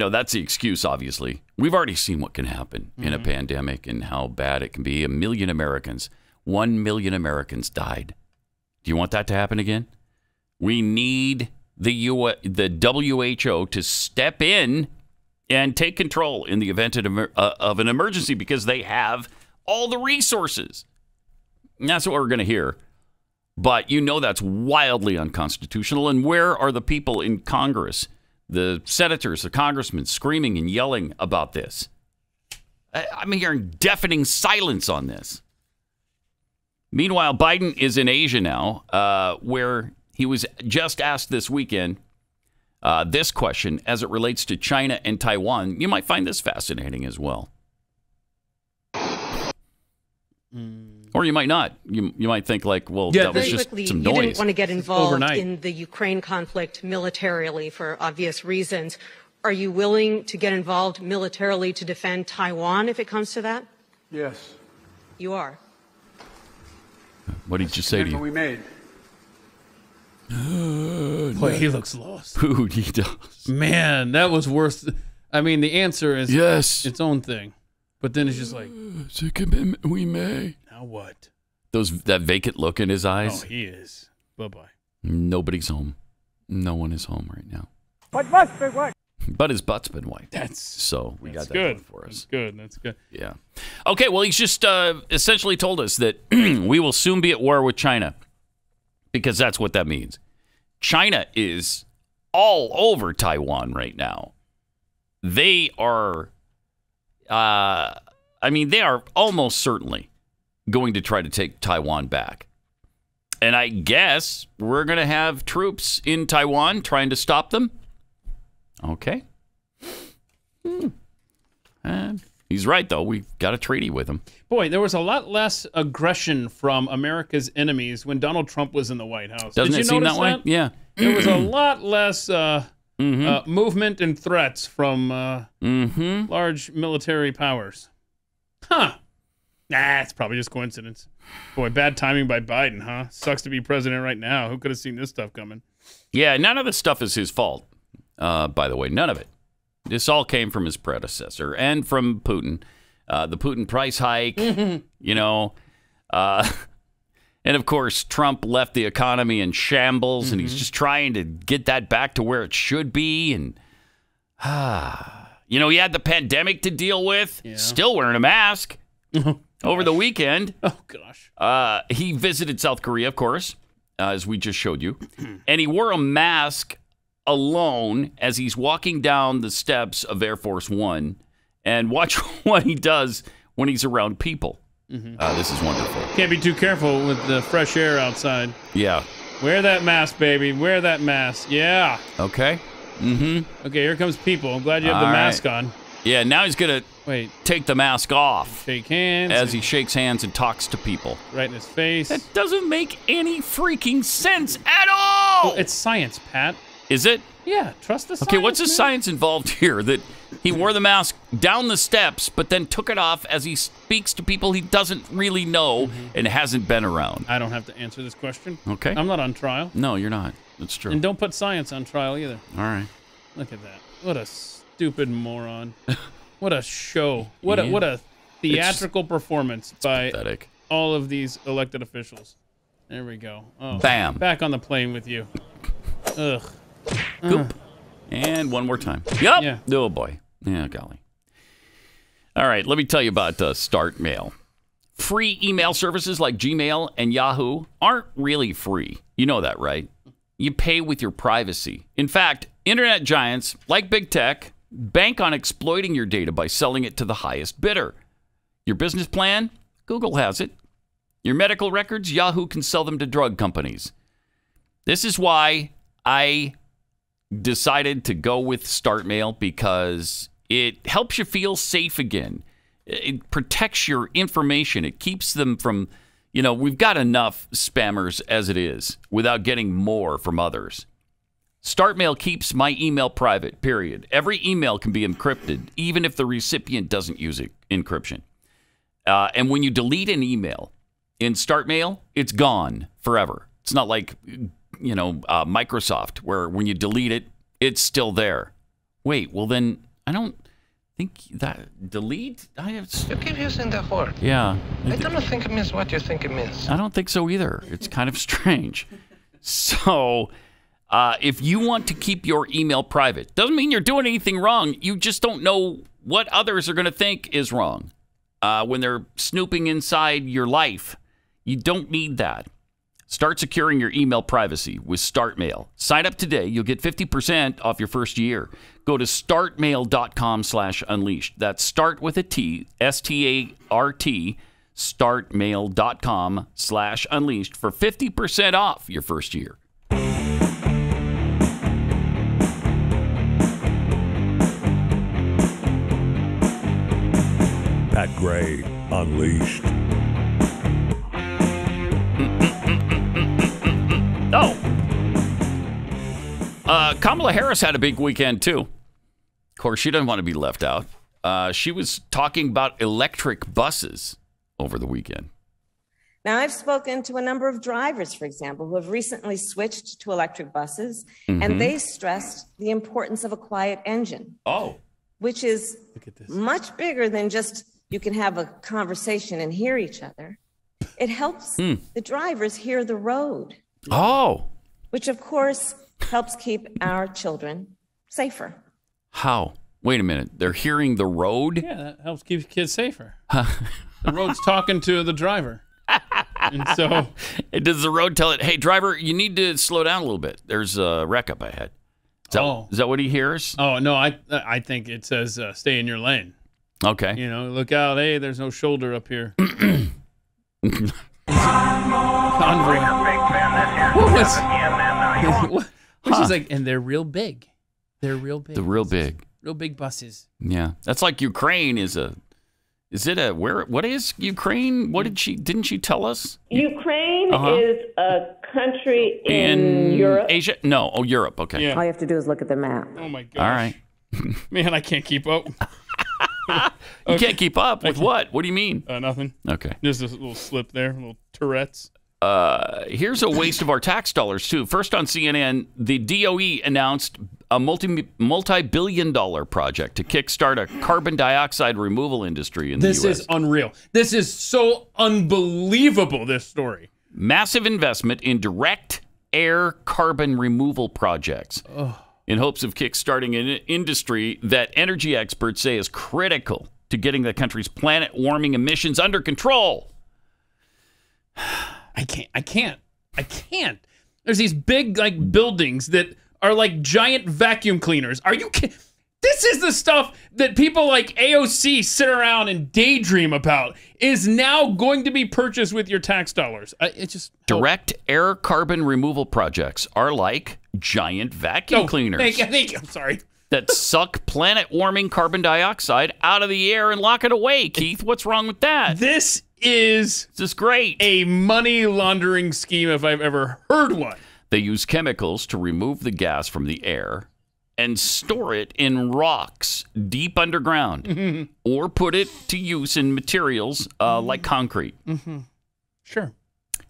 that's the excuse, obviously. We've already seen what can happen in a pandemic and how bad it can be. 1 million Americans, 1 million Americans died. Do you want that to happen again? We need the WHO to step in and take control in the event of an emergency because they have all the resources. And that's what we're going to hear. But that's wildly unconstitutional. And where are the people in Congress, the senators, the congressmen screaming and yelling about this? I'm hearing deafening silence on this. Meanwhile, Biden is in Asia now, where he was just asked this weekend this question as it relates to China and Taiwan. You might find this fascinating as well. Or you might not. You might think that was just some noise. You didn't want to get involved in the Ukraine conflict militarily for obvious reasons. Are you willing to get involved militarily to defend Taiwan if it comes to that? Yes. You are. What did you say to you? We made. Boy, he looks lost. Dude, he does. Man, that was worse. I mean, the answer is yes, its own thing. But then it's just like, it's a commitment we made. Now what? That vacant look in his eyes. Oh, he is. Bye-bye. Nobody's home. No one is home right now. But must be what? But his butt's been wiped. So we got that good going for us. That's good. That's good. Yeah. Okay, well, he's just essentially told us that we will soon be at war with China because that's what that means. China is all over Taiwan right now. They are, they are almost certainly going to try to take Taiwan back. And I guess we're going to have troops in Taiwan trying to stop them. Okay. He's right, though. We've got a treaty with him. Boy, there was a lot less aggression from America's enemies when Donald Trump was in the White House. Doesn't Did it you seem notice that way? Yeah. There was a lot less movement and threats from large military powers. Huh. Nah, it's probably just coincidence. Boy, bad timing by Biden, huh? Sucks to be president right now. Who could have seen this stuff coming? Yeah, none of this stuff is his fault, by the way. None of it. This all came from his predecessor and from Putin. The Putin price hike, and of course, Trump left the economy in shambles, and he's just trying to get that back to where it should be. And, he had the pandemic to deal with, still wearing a mask over the weekend. Oh, gosh. He visited South Korea, of course, as we just showed you, and he wore a mask alone as he's walking down the steps of Air Force One, and watch what he does when he's around people. This is wonderful. Can't be too careful with the fresh air outside. Yeah. Wear that mask, baby. Wear that mask. Yeah. Okay. Okay, here comes people. I'm glad you have the mask on. Yeah, now he's going to take the mask off. Shake hands. As he shakes hands and talks to people. Right in his face. That doesn't make any freaking sense at all. Well, it's science, Pat. Is it? Yeah, trust the science. Okay, what's the science involved here? That he wore the mask down the steps, but then took it off as he speaks to people he doesn't really know and hasn't been around. I don't have to answer this question. Okay. I'm not on trial. No, you're not. That's true. And don't put science on trial either. All right. Look at that. What a stupid moron. What a show. What a theatrical performance by pathetic. All of these elected officials. There we go. Oh, bam. Back on the plane with you. Ugh. Goop. And one more time. Yup. Yeah. Oh, boy. Yeah, golly. All right, let me tell you about Start Mail. free email services like Gmail and Yahoo aren't really free. You know that, right? You pay with your privacy. In fact, internet giants like big tech bank on exploiting your data by selling it to the highest bidder. Your business plan? Google has it. Your medical records? Yahoo can sell them to drug companies. This is why I decided to go with StartMail, because it helps you feel safe again. It protects your information. It keeps them from, we've got enough spammers as it is without getting more from others. StartMail keeps my email private, period. Every email can be encrypted, even if the recipient doesn't use encryption. And when you delete an email in StartMail, it's gone forever. It's not like, Microsoft, where when you delete it, it's still there. Wait, well then, I don't think that delete? You keep using that word. Yeah. I don't think it means what you think it means. I don't think so either. It's kind of strange. So, if you want to keep your email private, doesn't mean you're doing anything wrong. You just don't know what others are going to think is wrong when they're snooping inside your life. You don't need that. Start securing your email privacy with StartMail. Sign up today. You'll get 50% off your first year. Go to startmail.com/unleashed. That's start with a T, START, startmail.com/unleashed for 50% off your first year. Pat Gray Unleashed. Kamala Harris had a big weekend, too. Of course, she doesn't want to be left out. She was talking about electric buses over the weekend. Now, I've spoken to a number of drivers, for example, who have recently switched to electric buses, and they stressed the importance of a quiet engine. Which is much bigger than just you can have a conversation and hear each other. It helps the drivers hear the road. Which, of course, helps keep our children safer. How? Wait a minute. They're hearing the road? Yeah, that helps keep kids safer. The road's talking to the driver. And so, does the road tell it, hey, driver, you need to slow down a little bit. There's a wreck up ahead. Is that what he hears? Oh, no, I think it says stay in your lane. Okay. Look out. Hey, there's no shoulder up here. Which is like, and they're real big. They're real big. The real big. Real big buses. Yeah. That's like Ukraine what is Ukraine? Didn't she tell us? Ukraine is a country in Europe. Asia? No. Europe. Okay. Yeah. All you have to do is look at the map. Oh my gosh. All right. Man, I can't keep up. You can't keep up with what? What do you mean? Nothing. Okay. Just a little slip there, a little Tourette's. Here's a waste of our tax dollars, too. First on CNN, the DOE announced a multi-billion-dollar project to kickstart a carbon dioxide removal industry in the U.S. This is unreal. This is so unbelievable, this story. Massive investment in direct air carbon removal projects in hopes of kickstarting an industry that energy experts say is critical to getting the country's planet-warming emissions under control. I can't. There's these big buildings that are like giant vacuum cleaners. Are you kidding? This is the stuff that people like AOC sit around and daydream about is now going to be purchased with your tax dollars. It's just direct air carbon removal projects are like giant vacuum cleaners. Thank you. I'm sorry. That suck planet-warming carbon dioxide out of the air and lock it away. Keith, what's wrong with that? This is great. A money laundering scheme if I've ever heard one. They use chemicals to remove the gas from the air and store it in rocks deep underground or put it to use in materials like concrete. Sure.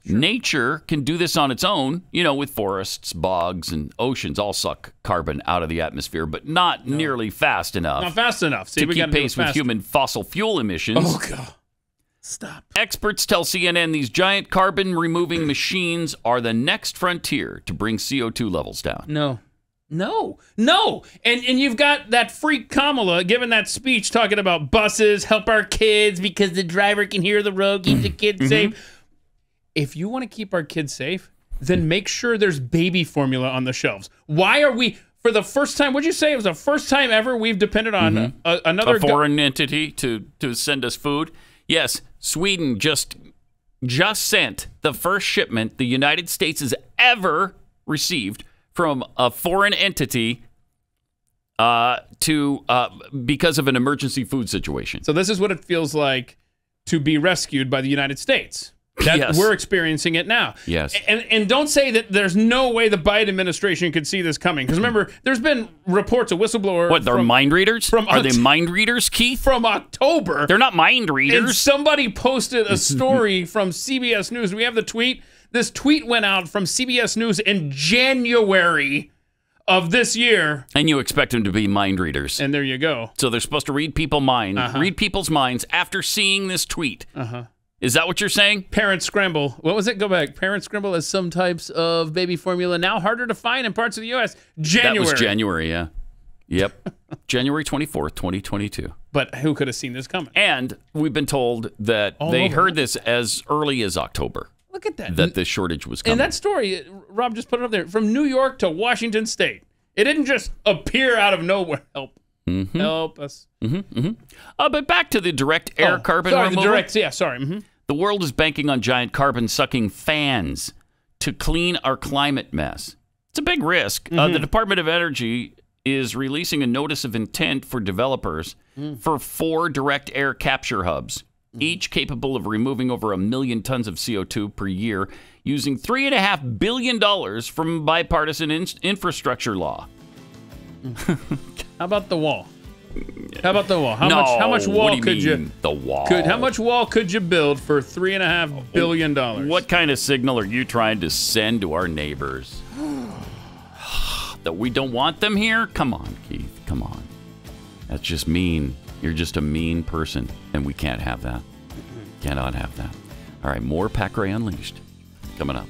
Nature can do this on its own, with forests, bogs, and oceans all suck carbon out of the atmosphere, but not nearly fast enough. Not fast enough. See, to keep pace with human fossil fuel emissions. Oh, God. Stop. Experts tell CNN these giant carbon-removing machines are the next frontier to bring CO2 levels down. No. No. And you've got that freak Kamala giving that speech talking about buses, help our kids because the driver can hear the road, keep the kids safe. If you want to keep our kids safe, then make sure there's baby formula on the shelves. Why are we, for the first time, what'd you say? It was the first time ever we've depended on another foreign entity to send us food? Yes, Sweden just sent the first shipment the United States has ever received from a foreign entity because of an emergency food situation. So this is what it feels like to be rescued by the United States. Yes. We're experiencing it now. Yes. And don't say that there's no way the Biden administration could see this coming. Because remember, there's been reports of whistleblower. What, they're mind readers? Are they mind readers, Keith? From October. They're not mind readers. And somebody posted a story from CBS News. We have the tweet. This tweet went out from CBS News in January of this year. And you expect them to be mind readers. And there you go. So they're supposed to read people's minds after seeing this tweet. Is that what you're saying? Parent scramble. What was it? Go back. Parent scramble as some types of baby formula now harder to find in parts of the U.S. January. That was January, yeah. Yep. January 24th, 2022. But who could have seen this coming? And we've been told that they heard this as early as October. Look at that. That this shortage was coming. And that story, Rob just put it up there, from New York to Washington State. It didn't just appear out of nowhere. Help us. But back to the direct air carbon removal. The world is banking on giant carbon-sucking fans to clean our climate mess. It's a big risk. The Department of Energy is releasing a notice of intent for developers for 4 direct air capture hubs, each capable of removing over 1 million tons of CO2 per year using $3.5 billion from bipartisan infrastructure law. How about the wall? How much wall could you? The wall. How much wall could you build for $3.5 billion? What kind of signal are you trying to send to our neighbors? That we don't want them here? Come on, Keith. Come on. That's just mean. You're just a mean person, and we can't have that. Cannot have that. All right, more Pat Gray Unleashed coming up.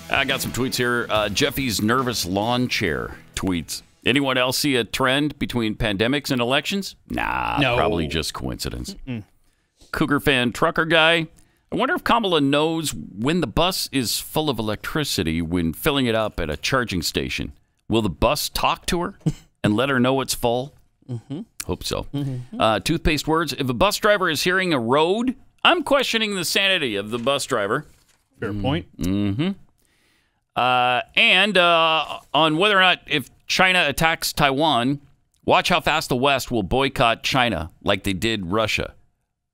I got some tweets here. Jeffy's nervous lawn chair tweets. Anyone else see a trend between pandemics and elections? Nah, no. Probably just coincidence. Cougar fan trucker guy. I wonder if Kamala knows when the bus is full of electricity when filling it up at a charging station. Will the bus talk to her and let her know it's full? Hope so. Toothpaste words. If a bus driver is hearing a road, I'm questioning the sanity of the bus driver. Fair point. And on whether or not if China attacks Taiwan, watch how fast the West will boycott China like they did Russia.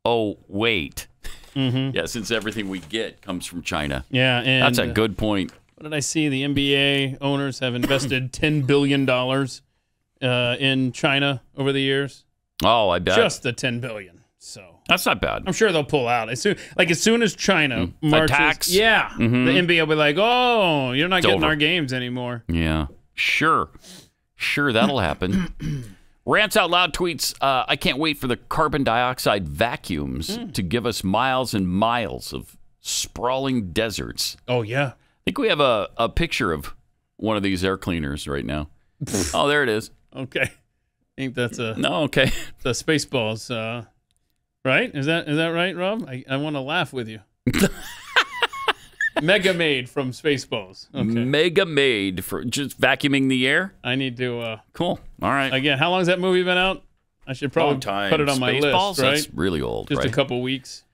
Oh, wait. Yeah, since everything we get comes from China. Yeah, and that's a good point. What did I see? The NBA owners have invested $10 billion in China over the years. Oh, I bet. Just the $10 billion. So that's not bad. I'm sure they'll pull out as soon as China marches. Attacks. Yeah, the NBA will be like, "Oh, you're not getting our games anymore." Yeah, sure, that'll happen. Rants Out Loud tweets, I can't wait for the carbon dioxide vacuums to give us miles and miles of sprawling deserts. Oh, yeah. I think we have a picture of one of these air cleaners right now. Oh, there it is. Okay. I think that's the Spaceballs, right? Is that right, Rob? I want to laugh with you. Mega Made from Spaceballs. Okay. Mega Made for just vacuuming the air? I need to... cool. All right. Again, how long has that movie been out? I should probably put it on my list, right? That's really old, just right? a couple weeks.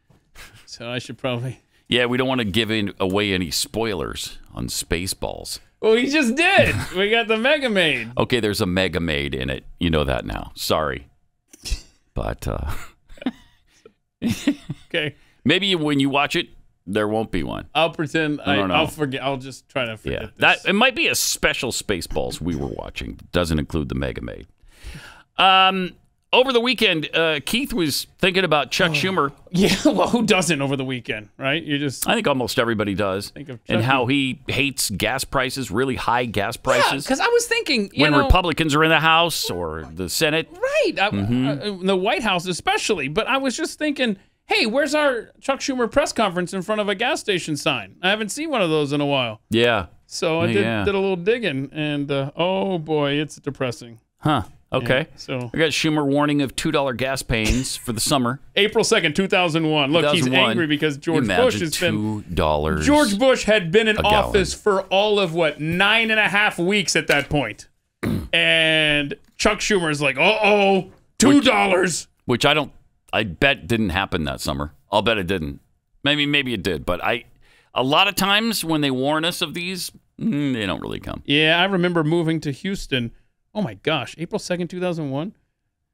So I should probably... Yeah, we don't want to give away any spoilers on Spaceballs. Well, he just did. We got the Mega Made. Okay, there's a Mega Made in it. You know that now. Sorry. But... Okay. Maybe when you watch it, there won't be one. I'll pretend. I'll forget. I'll just try to forget. Yeah, it might be a special Spaceballs we were watching. It doesn't include the Mega Made. Over the weekend, Keith was thinking about Chuck Schumer. Yeah, well, who doesn't over the weekend, right? I think almost everybody does. And how he hates gas prices, really high gas prices. Because I was thinking, when Republicans are in the House or the Senate. Right. The White House especially. But I was just thinking, hey, where's our Chuck Schumer press conference in front of a gas station sign? I haven't seen one of those in a while. Yeah. So I did a little digging, and oh boy, it's depressing. Huh. Okay. Yeah, so we got Schumer warning of $2 gas pains for the summer. April 2nd, 2001. Look, he's angry because George Bush has been $2. George Bush had been in office for all of 9.5 weeks at that point. And Chuck Schumer's like, $2. Which I bet didn't happen that summer. I'll bet it didn't. Maybe it did, but a lot of times when they warn us of these, they don't really come. Yeah, I remember moving to Houston. Oh my gosh, April 2nd, 2001?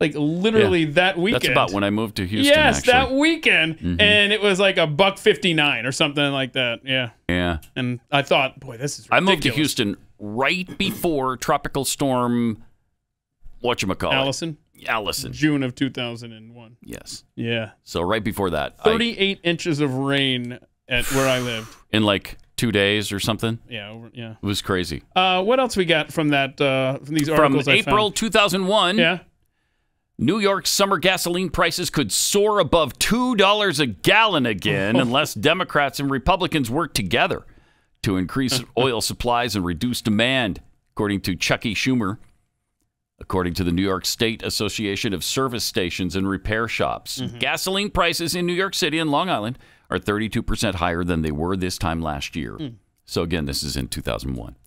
Like literally that weekend. That's about when I moved to Houston, Yes, that weekend. Mm-hmm. And it was like $1.59 or something like that. Yeah. Yeah. And I thought, boy, this is ridiculous. I moved to Houston right before Tropical Storm, whatchamacallit? Allison. June of 2001. Yes. Yeah. So right before that. 38 inches of rain at where I lived. In like 2 days or something? Yeah. It was crazy. What else we got from that? From these articles From April 2001. Yeah. New York summer gasoline prices could soar above $2 a gallon again unless Democrats and Republicans work together to increase oil supplies and reduce demand, according to Chucky Schumer. According to the New York State Association of Service Stations and Repair Shops, gasoline prices in New York City and Long Island are 32% higher than they were this time last year. So again, this is in 2001.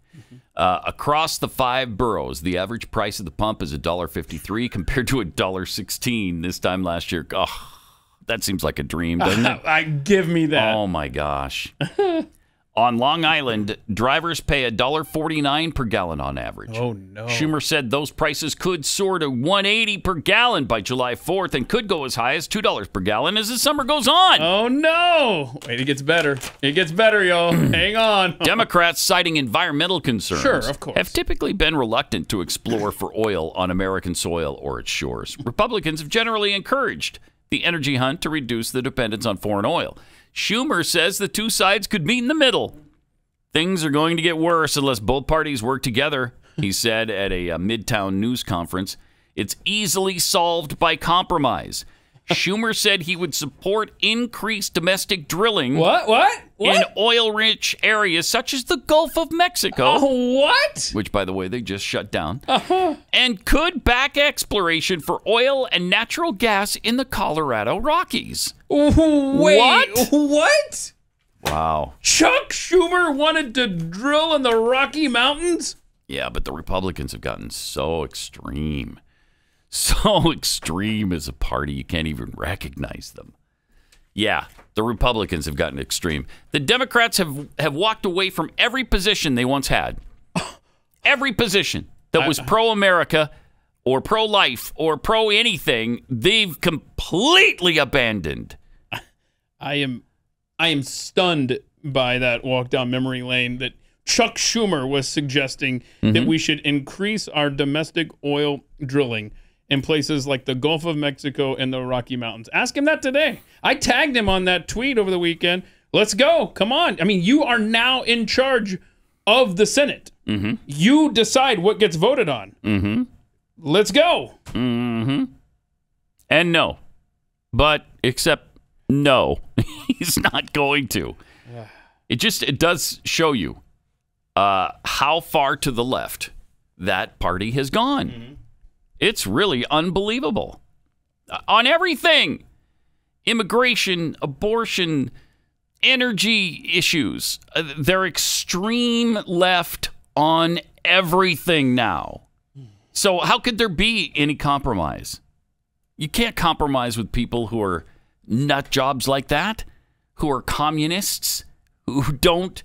Across the 5 boroughs, the average price of the pump is $1.53 compared to $1.16 this time last year. Oh, that seems like a dream, doesn't it? Give me that. Oh, my gosh. On Long Island, drivers pay $1.49 per gallon on average. Oh, no. Schumer said those prices could soar to $1.80 per gallon by July 4th and could go as high as $2 per gallon as the summer goes on. Oh, no. Wait, it gets better. It gets better, y'all. Hang on. Democrats, citing environmental concerns, sure, of course, have typically been reluctant to explore for oil on American soil or its shores. Republicans have generally encouraged the energy hunt to reduce the dependence on foreign oil. Schumer says the two sides could meet in the middle. Things are going to get worse unless both parties work together, he said at a Midtown news conference. It's easily solved by compromise. Schumer said he would support increased domestic drilling in oil-rich areas such as the Gulf of Mexico. What? Which, by the way, they just shut down. And could back exploration for oil and natural gas in the Colorado Rockies. Wait, what? Wow. Chuck Schumer wanted to drill in the Rocky Mountains? Yeah, but the Republicans have gotten so extreme. So extreme as a party, you can't even recognize them. Yeah, the Republicans have gotten extreme. The Democrats have walked away from every position they once had. Every position that was pro-America or pro-life or pro-anything, they've completely abandoned. I am stunned by that walk down memory lane that Chuck Schumer was suggesting that we should increase our domestic oil drilling in places like the Gulf of Mexico and the Rocky Mountains. Ask him that today. I tagged him on that tweet over the weekend. Let's go. Come on. I mean, you are now in charge of the Senate. You decide what gets voted on. Let's go. And no. But except no. He's not going to. It does show you how far to the left that party has gone. It's really unbelievable. On everything. Immigration, abortion, energy issues. They're extreme left on everything now. So how could there be any compromise? You can't compromise with people who are nut jobs like that, who are communists, who don't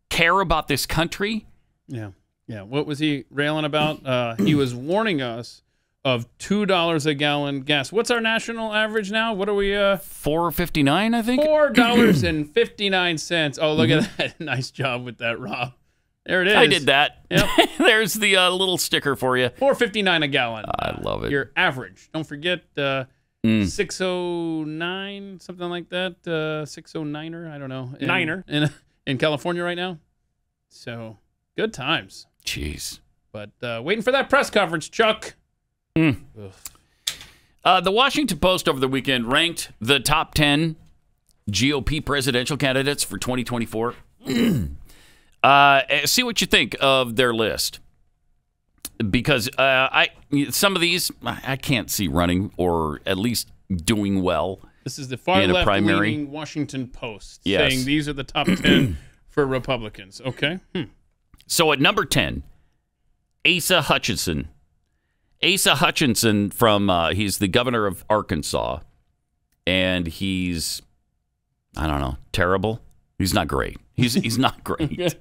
care about this country. Yeah. What was he railing about? He was warning us of $2 a gallon gas. What's our national average now? What are we? $4.59, I think. $4.59. Oh, look at that! Nice job with that, Rob. There it is. I did that. Yep. There's the little sticker for you. $4.59 a gallon. I love it. Your average. Don't forget 609, something like that. 609er. I don't know. Niner in California right now. So good times. Jeez. But waiting for that press conference, Chuck. The Washington Post over the weekend ranked the top 10 GOP presidential candidates for 2024. See what you think of their list. Because some of these I can't see running or at least doing well. This is the far left-leaning Washington Post saying these are the top 10 for Republicans. Okay. So at number 10, Asa Hutchinson. Asa Hutchinson he's the governor of Arkansas, and he's, I don't know, terrible. He's not great. He's not great.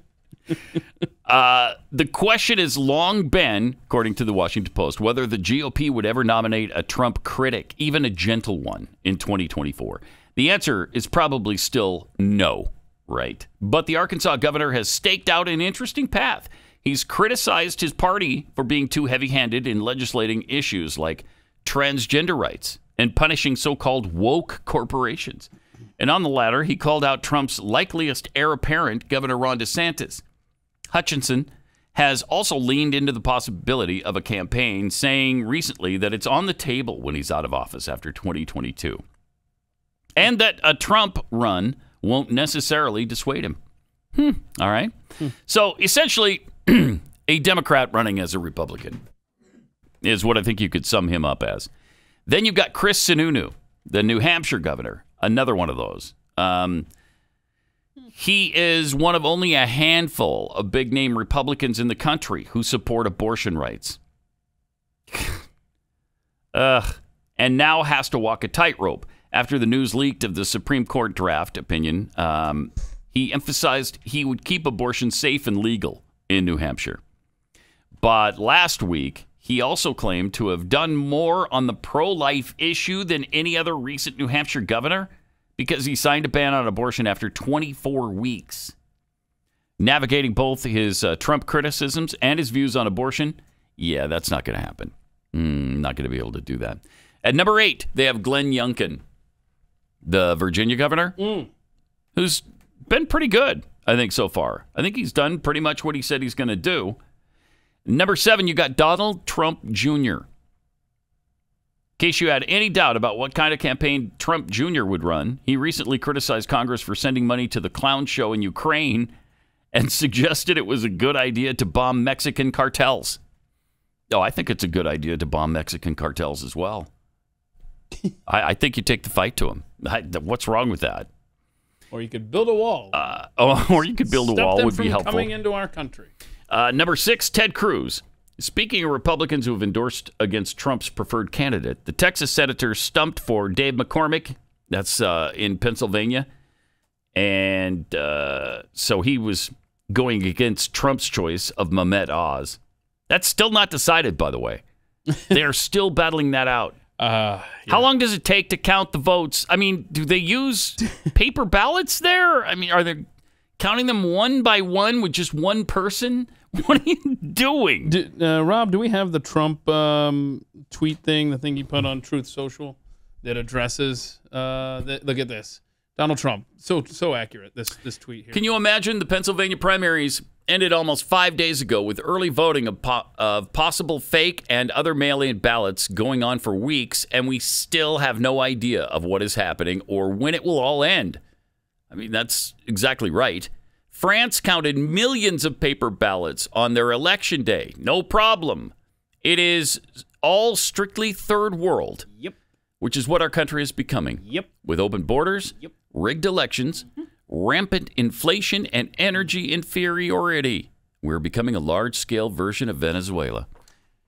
The question has long been, according to the Washington Post, whether the GOP would ever nominate a Trump critic, even a gentle one, in 2024. The answer is probably still no, right? But the Arkansas governor has staked out an interesting path. He's criticized his party for being too heavy-handed in legislating issues like transgender rights and punishing so-called woke corporations. And on the latter, he called out Trump's likeliest heir apparent, Governor Ron DeSantis. Hutchinson has also leaned into the possibility of a campaign, saying recently that it's on the table when he's out of office after 2022. And that a Trump run won't necessarily dissuade him. All right. So essentially, a Democrat running as a Republican is what I think you could sum him up as. Then you've got Chris Sununu, the New Hampshire governor, another one of those. He is one of only a handful of big-name Republicans in the country who support abortion rights. And now has to walk a tightrope. After the news leaked of the Supreme Court draft opinion, he emphasized he would keep abortion safe and legal in New Hampshire. But last week, he also claimed to have done more on the pro-life issue than any other recent New Hampshire governor, because he signed a ban on abortion after 24 weeks. Navigating both his Trump criticisms and his views on abortion, yeah, that's not going to happen. Not going to be able to do that. At number 8, they have Glenn Youngkin, the Virginia governor, who's been pretty good, I think, so far. I think he's done pretty much what he said he's going to do. Number 7, you got Donald Trump Jr. In case you had any doubt about what kind of campaign Trump Jr. would run, he recently criticized Congress for sending money to the clown show in Ukraine and suggested it was a good idea to bomb Mexican cartels. Oh, I think it's a good idea to bomb Mexican cartels as well. I think you take the fight to them. What's wrong with that? Or you could build a wall. Or you could build a wall would be helpful. Coming into our country. Number 6, Ted Cruz. Speaking of Republicans who have endorsed against Trump's preferred candidate, the Texas senator stumped for Dave McCormick. That's in Pennsylvania. And so he was going against Trump's choice of Mehmet Oz. That's still not decided, by the way. They are still battling that out. Yeah. How long does it take to count the votes? I mean, do they use paper ballots there? I mean, are they counting them one by one with just one person? What are you doing? Rob, do we have the Trump tweet thing, the thing he put on Truth Social that addresses, look at this. Donald Trump, so accurate, this tweet here. Can you imagine the Pennsylvania primaries ended almost 5 days ago with early voting of possible fake and other mail-in ballots going on for weeks, and we still have no idea of what is happening or when it will all end? I mean, that's exactly right. France counted millions of paper ballots on their election day. No problem. It is all strictly third world. Yep. Which is what our country is becoming. Yep. With open borders, yep, rigged elections, rampant inflation, and energy inferiority. We're becoming a large-scale version of Venezuela.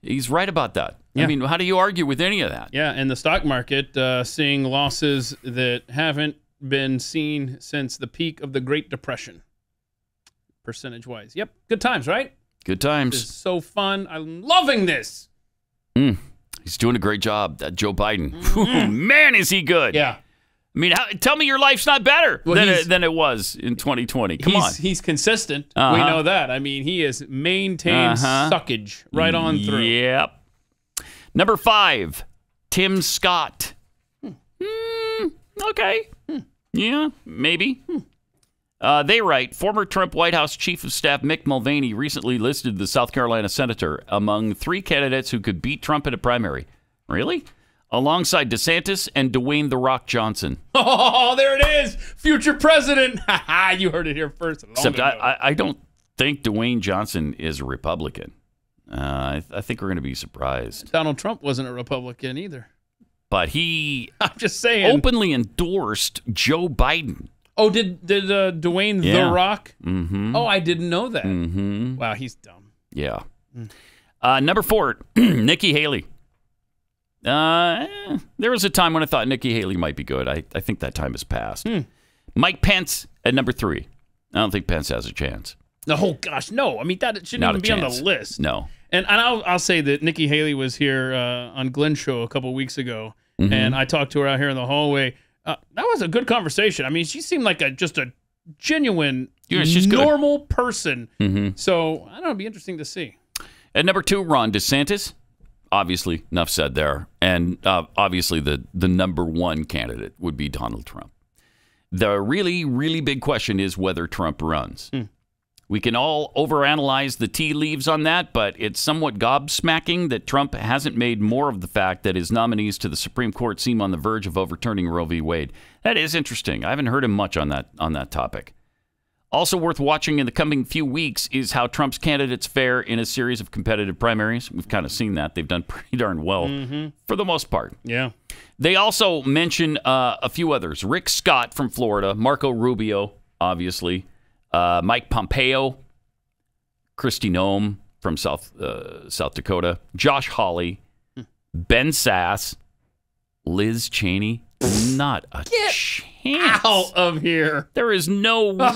He's right about that. Yeah. I mean, how do you argue with any of that? Yeah, and the stock market seeing losses that haven't been seen since the peak of the Great Depression. Percentage-wise. Yep. Good times, right? Good times. This is so fun. I'm loving this. He's doing a great job, that Joe Biden. Man, is he good. Yeah. I mean, tell me your life's not better than it was in 2020. Come on. He's consistent. We know that. I mean, he has maintained suckage right on through. Yep. Number 5, Tim Scott. Okay. Yeah, maybe. They write, former Trump White House Chief of Staff Mick Mulvaney recently listed the South Carolina senator among 3 candidates who could beat Trump in a primary. Really? alongside DeSantis and Dwayne "The Rock" Johnson. Oh, there it is. Future president. You heard it here first. Except I don't think Dwayne Johnson is a Republican. I think we're going to be surprised. Donald Trump wasn't a Republican either. But he I'm just saying. Openly endorsed Joe Biden. Oh, did Dwayne The Rock? Mm-hmm. Oh, I didn't know that. Mm-hmm. Wow, he's dumb. Yeah. Number 4, Nikki Haley. There was a time when I thought Nikki Haley might be good. I think that time has passed. Mike Pence at number 3. I don't think Pence has a chance. Oh, gosh, no. I mean, that shouldn't Not even a be chance. on the list. No. And I'll say that Nikki Haley was here on Glenn's show a couple weeks ago, and I talked to her out here in the hallway. That was a good conversation. I mean, she seemed like just a genuine, normal person. So, I don't know, it'd be interesting to see. At number 2, Ron DeSantis. Obviously, enough said there. And obviously, the number 1 candidate would be Donald Trump. The really, really big question is whether Trump runs. We can all overanalyze the tea leaves on that, but it's somewhat gobsmacking that Trump hasn't made more of the fact that his nominees to the Supreme Court seem on the verge of overturning Roe v. Wade. That is interesting. I haven't heard him much on that topic. Also worth watching in the coming few weeks is how Trump's candidates fare in a series of competitive primaries. We've kind of seen that. They've done pretty darn well for the most part. Yeah. They also mention a few others. Rick Scott from Florida, Marco Rubio, obviously, Mike Pompeo, Kristi Noem from South Dakota, Josh Hawley, Ben Sass, Liz Cheney. Not a chance. Out of here. There is no way.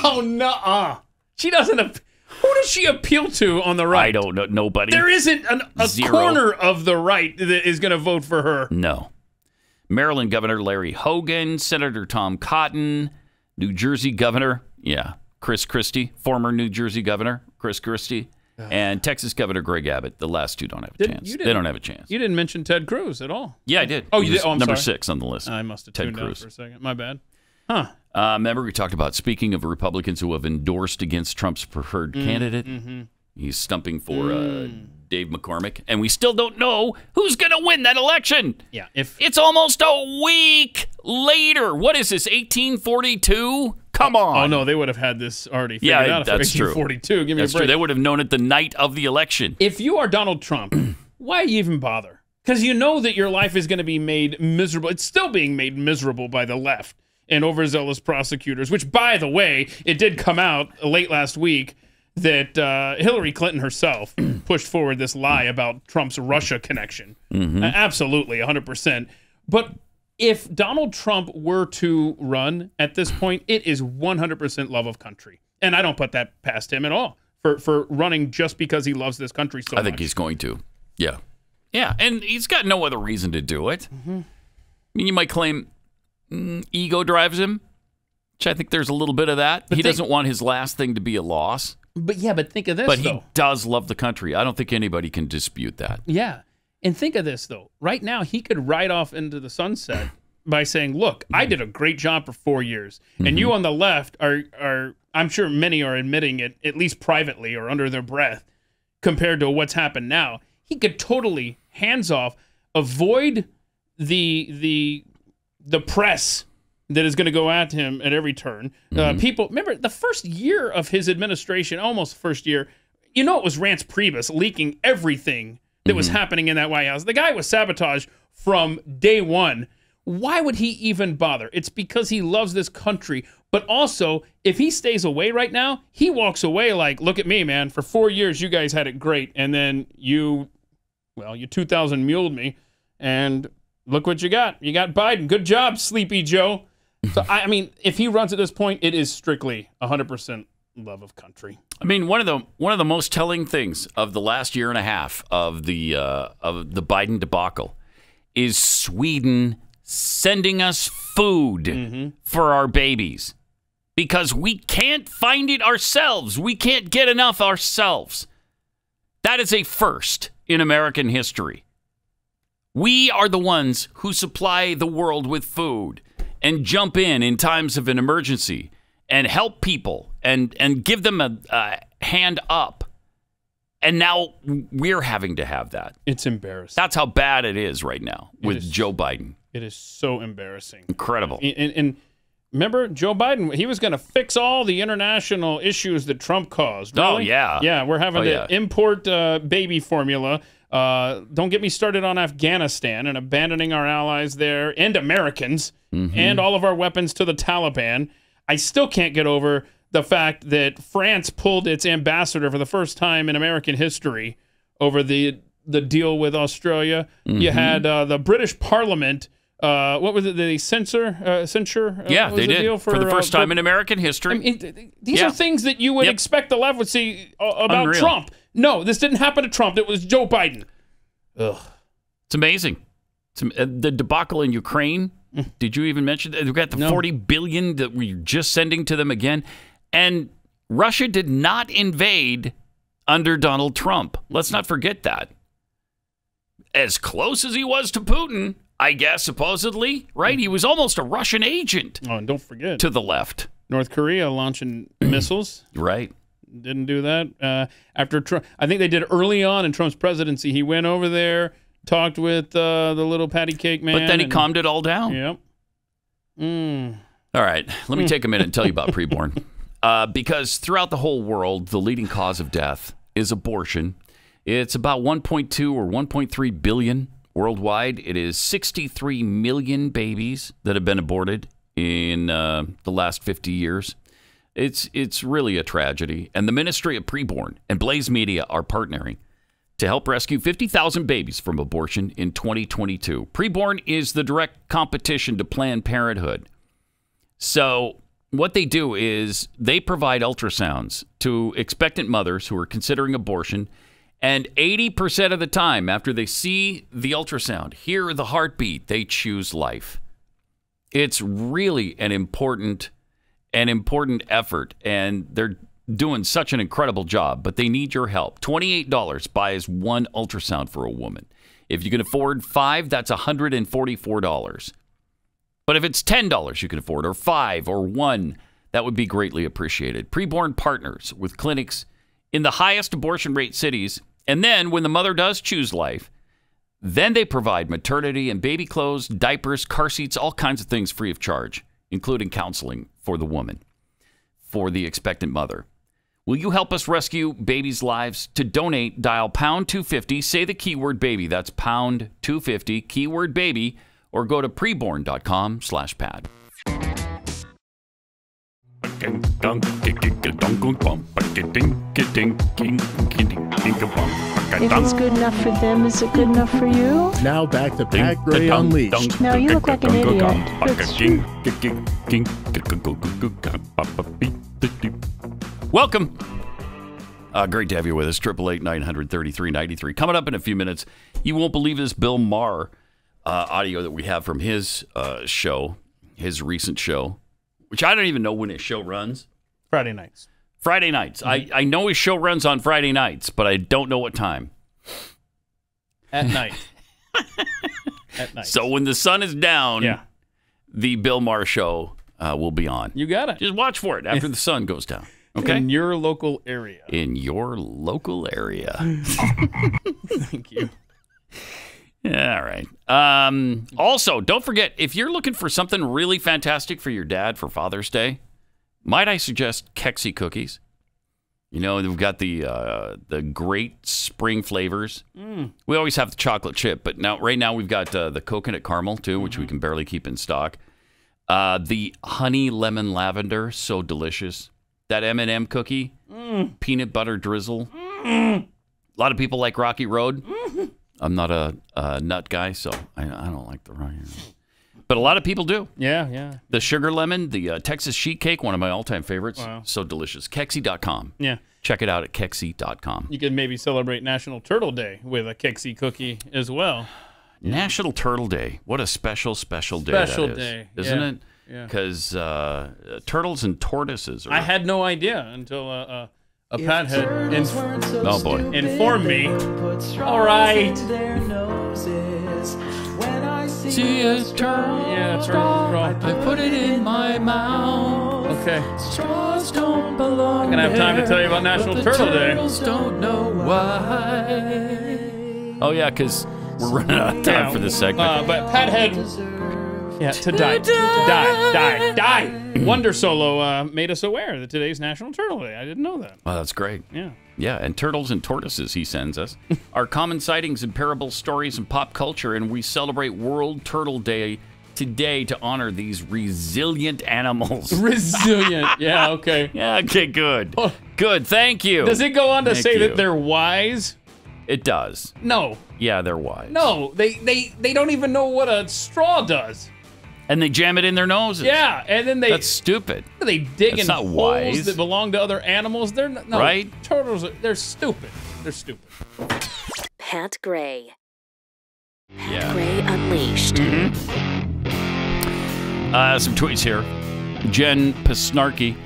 Oh, no. She doesn't. Who does she appeal to on the right? I don't know. Nobody. There isn't a corner of the right that is going to vote for her. No. Maryland Governor Larry Hogan, Senator Tom Cotton, New Jersey Governor, Chris Christie, former New Jersey Governor Chris Christie, and Texas Governor Greg Abbott. The last two don't have a chance. They don't have a chance. You didn't mention Ted Cruz at all. Yeah, I did. Oh, you did? Oh, I'm number sorry. 6 on the list. I must have Ted tuned out Cruz for a second. My bad. Huh. Remember we talked about, speaking of Republicans who have endorsed against Trump's preferred candidate, he's stumping for Dave McCormick, and we still don't know who's going to win that election. Yeah, it's almost a week later. What is this, 1842? Come on. Oh, no, they would have had this already figured out. That's true. 1842. Give me that's a break. True. They would have known it the night of the election. If you are Donald Trump, why even bother? Because you know that your life is going to be made miserable. It's still being made miserable by the left and overzealous prosecutors, which, by the way, it did come out late last week that Hillary Clinton herself pushed forward this lie about Trump's Russia connection. Absolutely, 100%. But if Donald Trump were to run at this point, it is 100% love of country. And I don't put that past him at all for running just because he loves this country so much. I think he's going to. Yeah. Yeah, and he's got no other reason to do it. I mean, you might claim ego drives him, which I think there's a little bit of that. But he doesn't want his last thing to be a loss. But think of this, But he does love the country. I don't think anybody can dispute that. Yeah. And think of this, though. Right now, he could ride off into the sunset by saying, look, I did a great job for 4 years. And you on the left are, I'm sure many are admitting it, at least privately or under their breath, compared to what's happened now. He could totally, hands off, avoid the press that is going to go at him at every turn. People, remember, the first year of his administration, almost first year, it was Rance Priebus leaking everything that was happening in that White House. The guy was sabotaged from day one. Why would he even bother? It's because he loves this country. But also, if he stays away right now, he walks away like, look at me, man. For 4 years, you guys had it great. And then you 2000 muled me. And look what you got. You got Biden. Good job, Sleepy Joe. So, I mean, if he runs at this point, it is strictly 100% love of country. I mean, one of the most telling things of the last year and a half of the Biden debacle is Sweden sending us food for our babies because we can't find it ourselves. We can't get enough ourselves. That is a first in American history. We are the ones who supply the world with food and jump in times of an emergency and help people and give them a hand up. And now we're having to have that. It's embarrassing. That's how bad it is right now with Joe Biden. It is so embarrassing. Incredible. And remember, Joe Biden, he was going to fix all the international issues that Trump caused. Really? Oh, yeah. Yeah, we're having to import baby formula. Don't get me started on Afghanistan and abandoning our allies there and Americans and all of our weapons to the Taliban. I still can't get over the fact that France pulled its ambassador for the first time in American history over the deal with Australia. You had the British Parliament. What was it? They censure? Yeah, they did. For the first time in American history. I mean, these are things that you would expect the left would say about Trump. No, this didn't happen to Trump. It was Joe Biden. Ugh. It's amazing. The debacle in Ukraine. Did you even mention that? We've got the $40 billion that we're just sending to them again. And Russia did not invade under Donald Trump. Let's not forget that. As close as he was to Putin, I guess, supposedly, right? He was almost a Russian agent. Oh, and don't forget. To the left. North Korea launching missiles. Right. Didn't do that. After Trump, I think they did early on in Trump's presidency. He went over there, talked with the little patty cake man. But then he calmed it all down. Yep. All right. Let me take a minute and tell you about preborn. Because throughout the whole world, the leading cause of death is abortion. It's about 1.2 or 1.3 billion worldwide. It is 63 million babies that have been aborted in the last 50 years. It's really a tragedy. And the Ministry of Preborn and Blaze Media are partnering to help rescue 50,000 babies from abortion in 2022. Preborn is the direct competition to Planned Parenthood. So what they do is they provide ultrasounds to expectant mothers who are considering abortion, and 80% of the time after they see the ultrasound, hear the heartbeat, they choose life. It's really an important effort, and they're doing such an incredible job, but they need your help. $28 buys one ultrasound for a woman. If you can afford 5, that's $144. But if it's $10 you can afford, or 5, or 1, that would be greatly appreciated. Preborn partners with clinics in the highest abortion rate cities, and then when the mother does choose life, then they provide maternity and baby clothes, diapers, car seats, all kinds of things free of charge, including counseling for the woman, for the expectant mother. Will you help us rescue babies' lives? To donate, dial pound 250, say the keyword baby. That's pound 250, keyword baby, or go to preborn.com/pad. If it's good enough for them, is it good enough for you? Now back to Pat Gray Unleashed. Now you look like an idiot. It's true. Welcome. Great to have you with us. 888-900-3393. Coming up in a few minutes, you won't believe this Bill Maher audio that we have from his show, his recent show, which I don't even know when his show runs. Friday nights. Mm-hmm. I know his show runs on Friday nights, but I don't know what time. At night. At night. So when the sun is down, the Bill Maher show will be on. You got it. Just watch for it after the sun goes down. Okay? In your local area. In your local area. Thank you. Yeah, all right. Also, don't forget, if you're looking for something really fantastic for your dad for Father's Day, might I suggest Kexy Cookies? You know, we've got the great spring flavors. We always have the chocolate chip, but right now we've got the coconut caramel, too, which we can barely keep in stock. The honey lemon lavender, so delicious. That M&M cookie, peanut butter drizzle. A lot of people like Rocky Road. I'm not a nut guy, so I don't like the Rocky Road. But a lot of people do. Yeah. The sugar lemon, the Texas sheet cake, one of my all-time favorites. Wow. So delicious. Kexy.com. Yeah. Check it out at Kexy.com. You could maybe celebrate National Turtle Day with a Kexy cookie as well. National Turtle Day. What a special day Special that is, day. isn't it? Yeah. Because turtles and tortoises are... I had no idea until a Pat had informed me. All right. See a turtle straw, I put it in my mouth. Okay. Straws don't I'm gonna have time to tell you about National Turtle Day. Don't know why. Oh yeah, because we're running out of time for this segment. But Pat had to die. Wonder Solo made us aware that today's National Turtle Day. I didn't know that. Well, that's great. Yeah. Yeah, and turtles and tortoises, he sends us, are common sightings in parables, stories, and pop culture, and we celebrate World Turtle Day today to honor these resilient animals. Resilient. Yeah, okay. Yeah, okay, good. Good, thank you. Does it go on to say that they're wise? It does. No. Yeah, they're wise. No, they don't even know what a straw does. And they jam it in their noses. Yeah, and then That's stupid. They dig in not holes wise. that belong to other animals. They're not, no, right? Turtles, they're stupid. They're stupid. Pat Gray. Yeah. Gray Unleashed. Some tweets here. Jen Pasnarky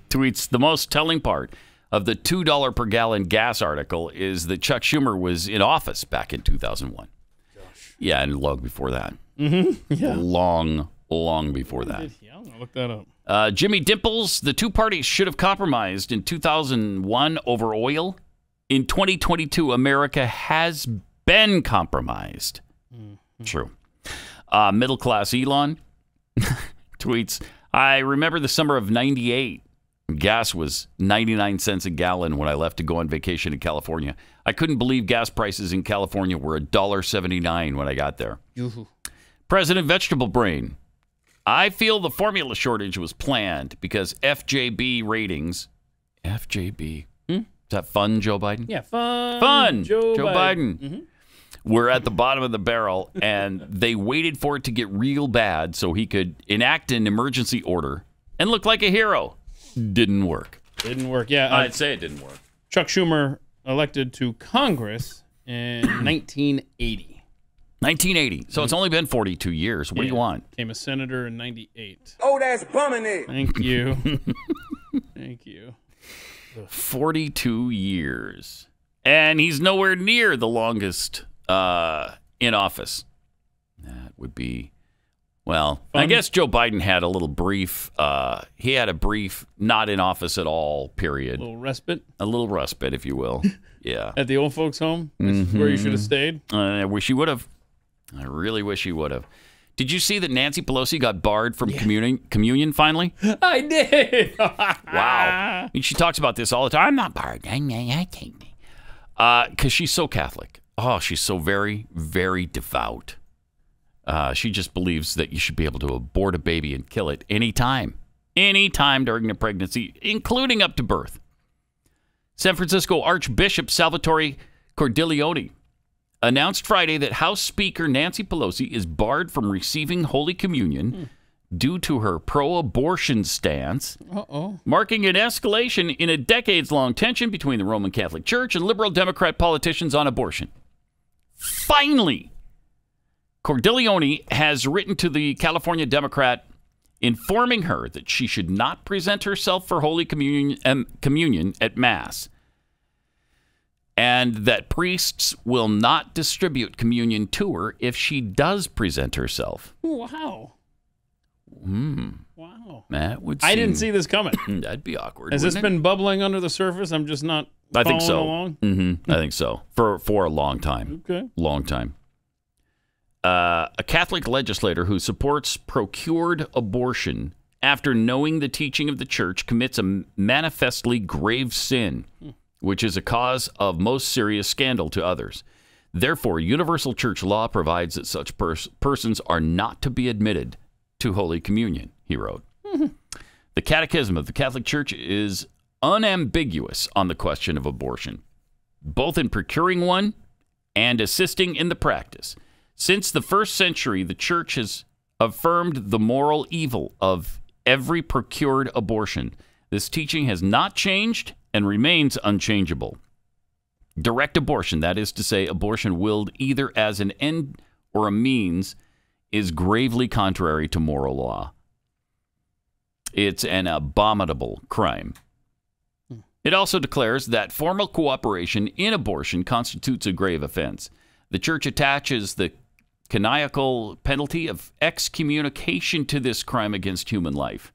tweets, the most telling part of the $2 per gallon gas article is that Chuck Schumer was in office back in 2001. Gosh. Yeah, and long before that. Yeah. Long before that. Yeah, I'm going to look that up. Jimmy Dimples, the two parties should have compromised in 2001 over oil. In 2022, America has been compromised. True. Middle class Elon tweets, I remember the summer of 98. Gas was 99 cents a gallon when I left to go on vacation in California. I couldn't believe gas prices in California were $1.79 when I got there. President Vegetable Brain, I feel the formula shortage was planned because FJB ratings. FJB. Is that fun, Joe Biden? Yeah, fun. Fun. Joe Biden. We're at the bottom of the barrel, and they waited for it to get real bad so he could enact an emergency order and look like a hero. Didn't work. Didn't work, yeah. I'd say it didn't work. Chuck Schumer elected to Congress in 1980. 1980. So it's only been 42 years. What do you want? Became a senator in 98. Oh, that's bumming it. Thank you. Thank you. 42 years. And he's nowhere near the longest in office. That would be, well, fun. I guess Joe Biden had a little brief, he had a brief not in office at all period. A little respite? A little respite, if you will. Yeah. At the old folks' home? Where you should have stayed? I wish he would have. I really wish he would have. Did you see that Nancy Pelosi got barred from communion finally? I did. Wow. I mean, she talks about this all the time. I'm not barred. I can't be. Because she's so Catholic. Oh, she's so very, very devout. She just believes that you should be able to abort a baby and kill it anytime during the pregnancy, including up to birth. San Francisco Archbishop Salvatore Cordileone announced Friday that House Speaker Nancy Pelosi is barred from receiving Holy Communion due to her pro-abortion stance, marking an escalation in a decades-long tension between the Roman Catholic Church and liberal Democrat politicians on abortion. Finally, Cordileone has written to the California Democrat informing her that she should not present herself for Holy Communion at Mass, and that priests will not distribute communion to her if she does present herself. Wow. Wow. That would I didn't see this coming. That'd be awkward. Has this been bubbling under the surface? I'm just not following I think so. along? I think so. For a long time. Okay. Long time. A Catholic legislator who supports procured abortion after knowing the teaching of the church commits a manifestly grave sin, which is a cause of most serious scandal to others. Therefore, universal church law provides that such persons are not to be admitted to Holy Communion, he wrote. The Catechism of the Catholic Church is unambiguous on the question of abortion, both in procuring one and assisting in the practice. Since the first century, the Church has affirmed the moral evil of every procured abortion. This teaching has not changed and remains unchangeable. Direct abortion, that is to say, abortion willed either as an end or a means, is gravely contrary to moral law. It's an abominable crime. It also declares that formal cooperation in abortion constitutes a grave offense. The Church attaches the canonical penalty of excommunication to this crime against human life.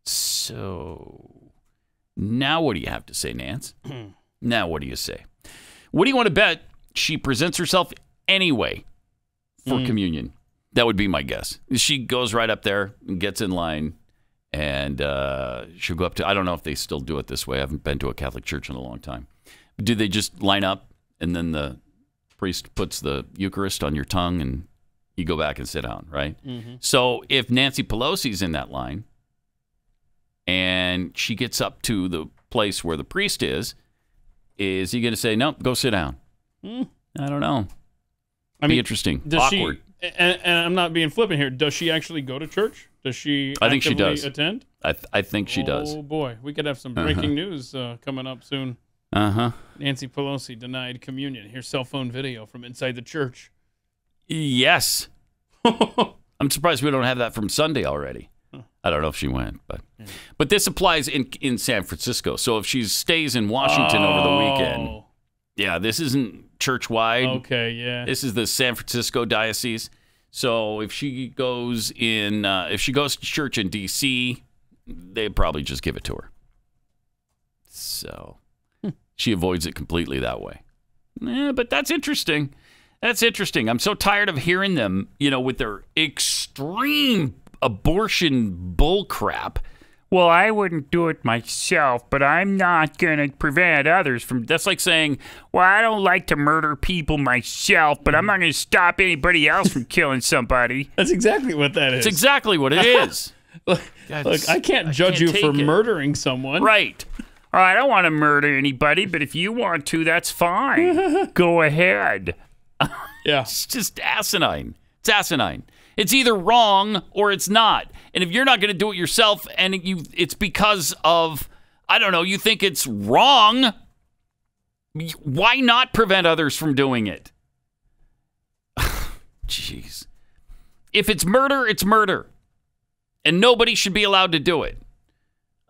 So now what do you have to say, Nance? Now what do you say? What do you want to bet she presents herself anyway for communion? That would be my guess. She goes right up there and gets in line, and she'll go up to, I don't know if they still do it this way. I haven't been to a Catholic church in a long time. Do they just line up, and then the priest puts the Eucharist on your tongue, and you go back and sit down, right? So if Nancy Pelosi's in that line, and she gets up to the place where the priest is he going to say, nope, go sit down? I don't know. Be interesting. Awkward. And I'm not being flippant here. Does she actually go to church? Does she I think she does. Attend? I think she does. Oh, boy. We could have some breaking news coming up soon. Nancy Pelosi denied communion. Here's cell phone video from inside the church. Yes. I'm surprised we don't have that from Sunday already. I don't know if she went, but this applies in San Francisco. So if she stays in Washington over the weekend, yeah, this isn't church-wide. Okay, yeah. This is the San Francisco diocese. So if she goes to church in D.C., they'd probably just give it to her. So she avoids it completely that way. But that's interesting. That's interesting. I'm so tired of hearing them, with their extreme abortion bull crap. Well, I wouldn't do it myself, but I'm not going to prevent others from... That's like saying, well, I don't like to murder people myself, but I'm not going to stop anybody else from killing somebody. That's exactly what that is. It's exactly what it is. Look, I can't judge you for murdering someone. Right. I don't want to murder anybody, but if you want to, that's fine. Go ahead. Yeah. It's just asinine. It's asinine. It's either wrong or it's not. And if you're not going to do it yourself and it's because of, I don't know, you think it's wrong, why not prevent others from doing it? Jeez. If it's murder, it's murder. And nobody should be allowed to do it.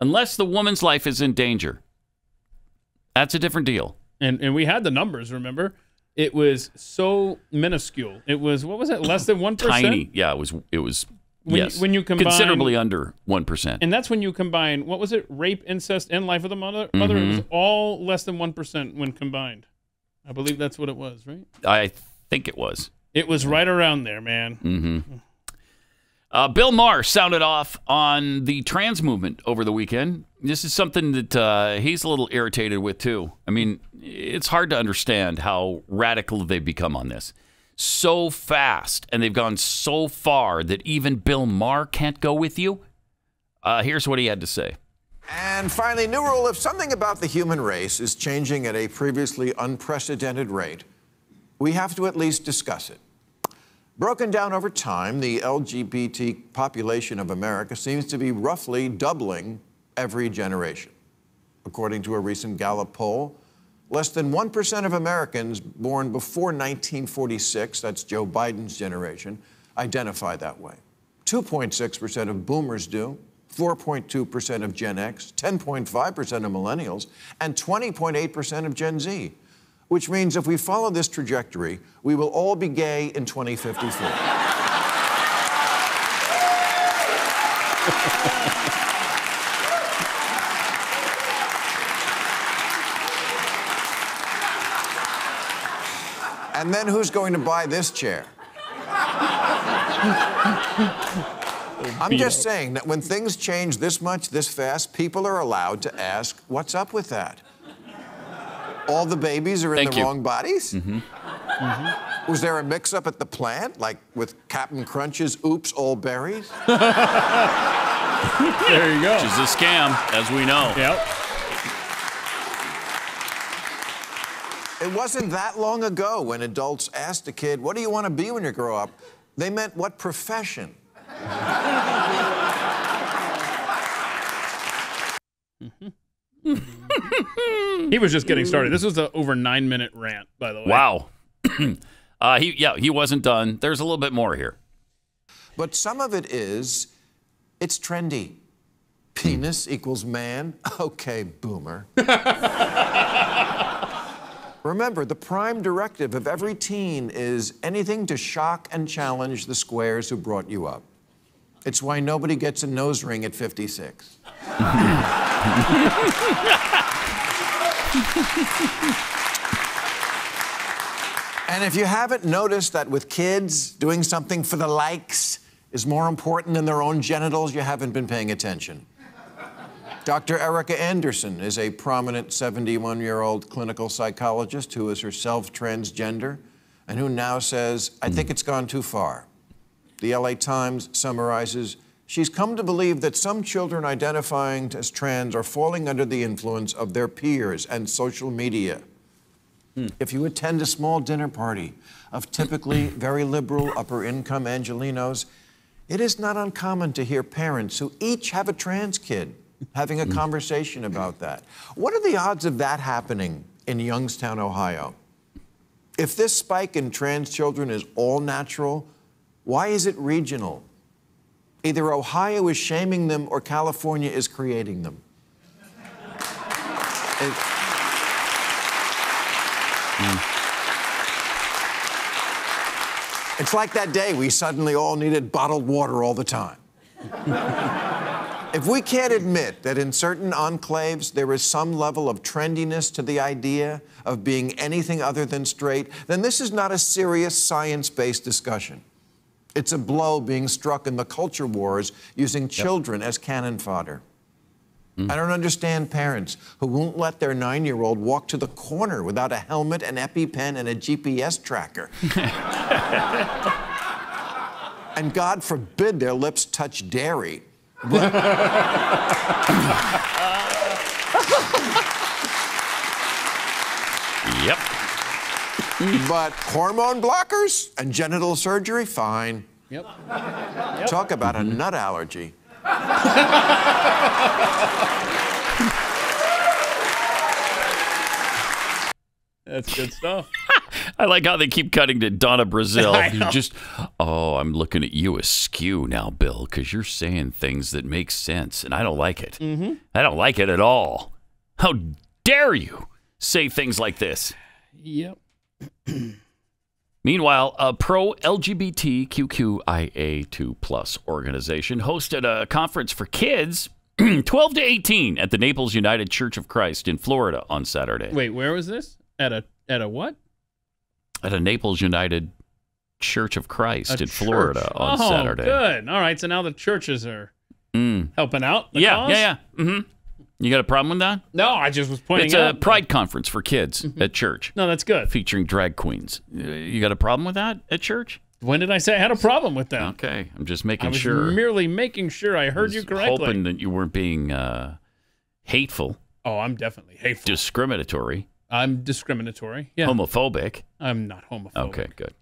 Unless the woman's life is in danger. That's a different deal. And we had the numbers, remember? It was so minuscule. It was, what was it, less than 1%? Tiny. Yeah, it was when you combine, considerably under 1%. And that's when you combine, what was it, rape, incest, and life of the mother? It was all less than 1% when combined. I believe that's what it was, right? I think it was. It was right around there, man. Bill Maher sounded off on the trans movement over the weekend. This is something that he's a little irritated with, too. I mean, it's hard to understand how radical they've become on this. So fast, and they've gone so far that even Bill Maher can't go with you. Here's what he had to say. And finally, new rule: if something about the human race is changing at a previously unprecedented rate, we have to at least discuss it. Broken down over time, the LGBT population of America seems to be roughly doubling every generation. According to a recent Gallup poll, less than 1% of Americans born before 1946, that's Joe Biden's generation, identify that way. 2.6% of boomers do, 4.2% of Gen X, 10.5% of millennials, and 20.8% of Gen Z. Which means if we follow this trajectory, we will all be gay in 2054. And then who's going to buy this chair? I'm just saying that when things change this much, this fast, people are allowed to ask, what's up with that? All the babies are in the wrong bodies? Was there a mix-up at the plant, like with Captain Crunch's Oops, All Berries? There you go. Which is a scam, as we know. Yep. It wasn't that long ago when adults asked a kid, what do you want to be when you grow up? They meant what profession? He was just getting started. This was an over 9-minute rant, by the way. Wow. He wasn't done. There's a little bit more here. But some of it is, it's trendy. Penis equals man. Okay, boomer. Remember, the prime directive of every teen is anything to shock and challenge the squares who brought you up. It's why nobody gets a nose ring at 56. And if you haven't noticed that with kids, doing something for the likes is more important than their own genitals, you haven't been paying attention. Dr. Erica Anderson is a prominent 71-year-old clinical psychologist who is herself transgender and who now says, I think it's gone too far. The LA Times summarizes, she's come to believe that some children identifying as trans are falling under the influence of their peers and social media. If you attend a small dinner party of typically very liberal, upper-income Angelenos, it is not uncommon to hear parents who each have a trans kid having a conversation about that. What are the odds of that happening in Youngstown, Ohio? If this spike in trans children is all natural, why is it regional? Either Ohio is shaming them or California is creating them. It's like that day we suddenly all needed bottled water all the time. If we can't admit that in certain enclaves there is some level of trendiness to the idea of being anything other than straight, then this is not a serious science-based discussion. It's a blow being struck in the culture wars using children as cannon fodder. I don't understand parents who won't let their 9-year-old walk to the corner without a helmet, an EpiPen, and a GPS tracker. And God forbid their lips touch dairy. Yep. But hormone blockers and genital surgery, fine. Yep. Talk about a nut allergy. That's good stuff. I like how they keep cutting to Donna Brazil. You just, I'm looking at you askew now, Bill, because you're saying things that make sense, and I don't like it. I don't like it at all. How dare you say things like this? Yep. Meanwhile, a pro-LGBTQIA2+ organization hosted a conference for kids 12 to 18 at the Naples United Church of Christ in Florida on Saturday. Wait, where was this? At a what? At a Naples United Church of Christ in Florida on Saturday. Good. All right, so now the churches are helping out the cause? Yeah. You got a problem with that? No, I just was pointing out. It's a pride conference for kids at church. No, that's good. Featuring drag queens. You got a problem with that at church? When did I say I had a problem with that? Okay, I'm just making sure. I was merely making sure I heard you correctly. Hoping that you weren't being hateful. Oh, I'm definitely hateful. Discriminatory. I'm discriminatory. Yeah. Homophobic. I'm not homophobic. Okay, good.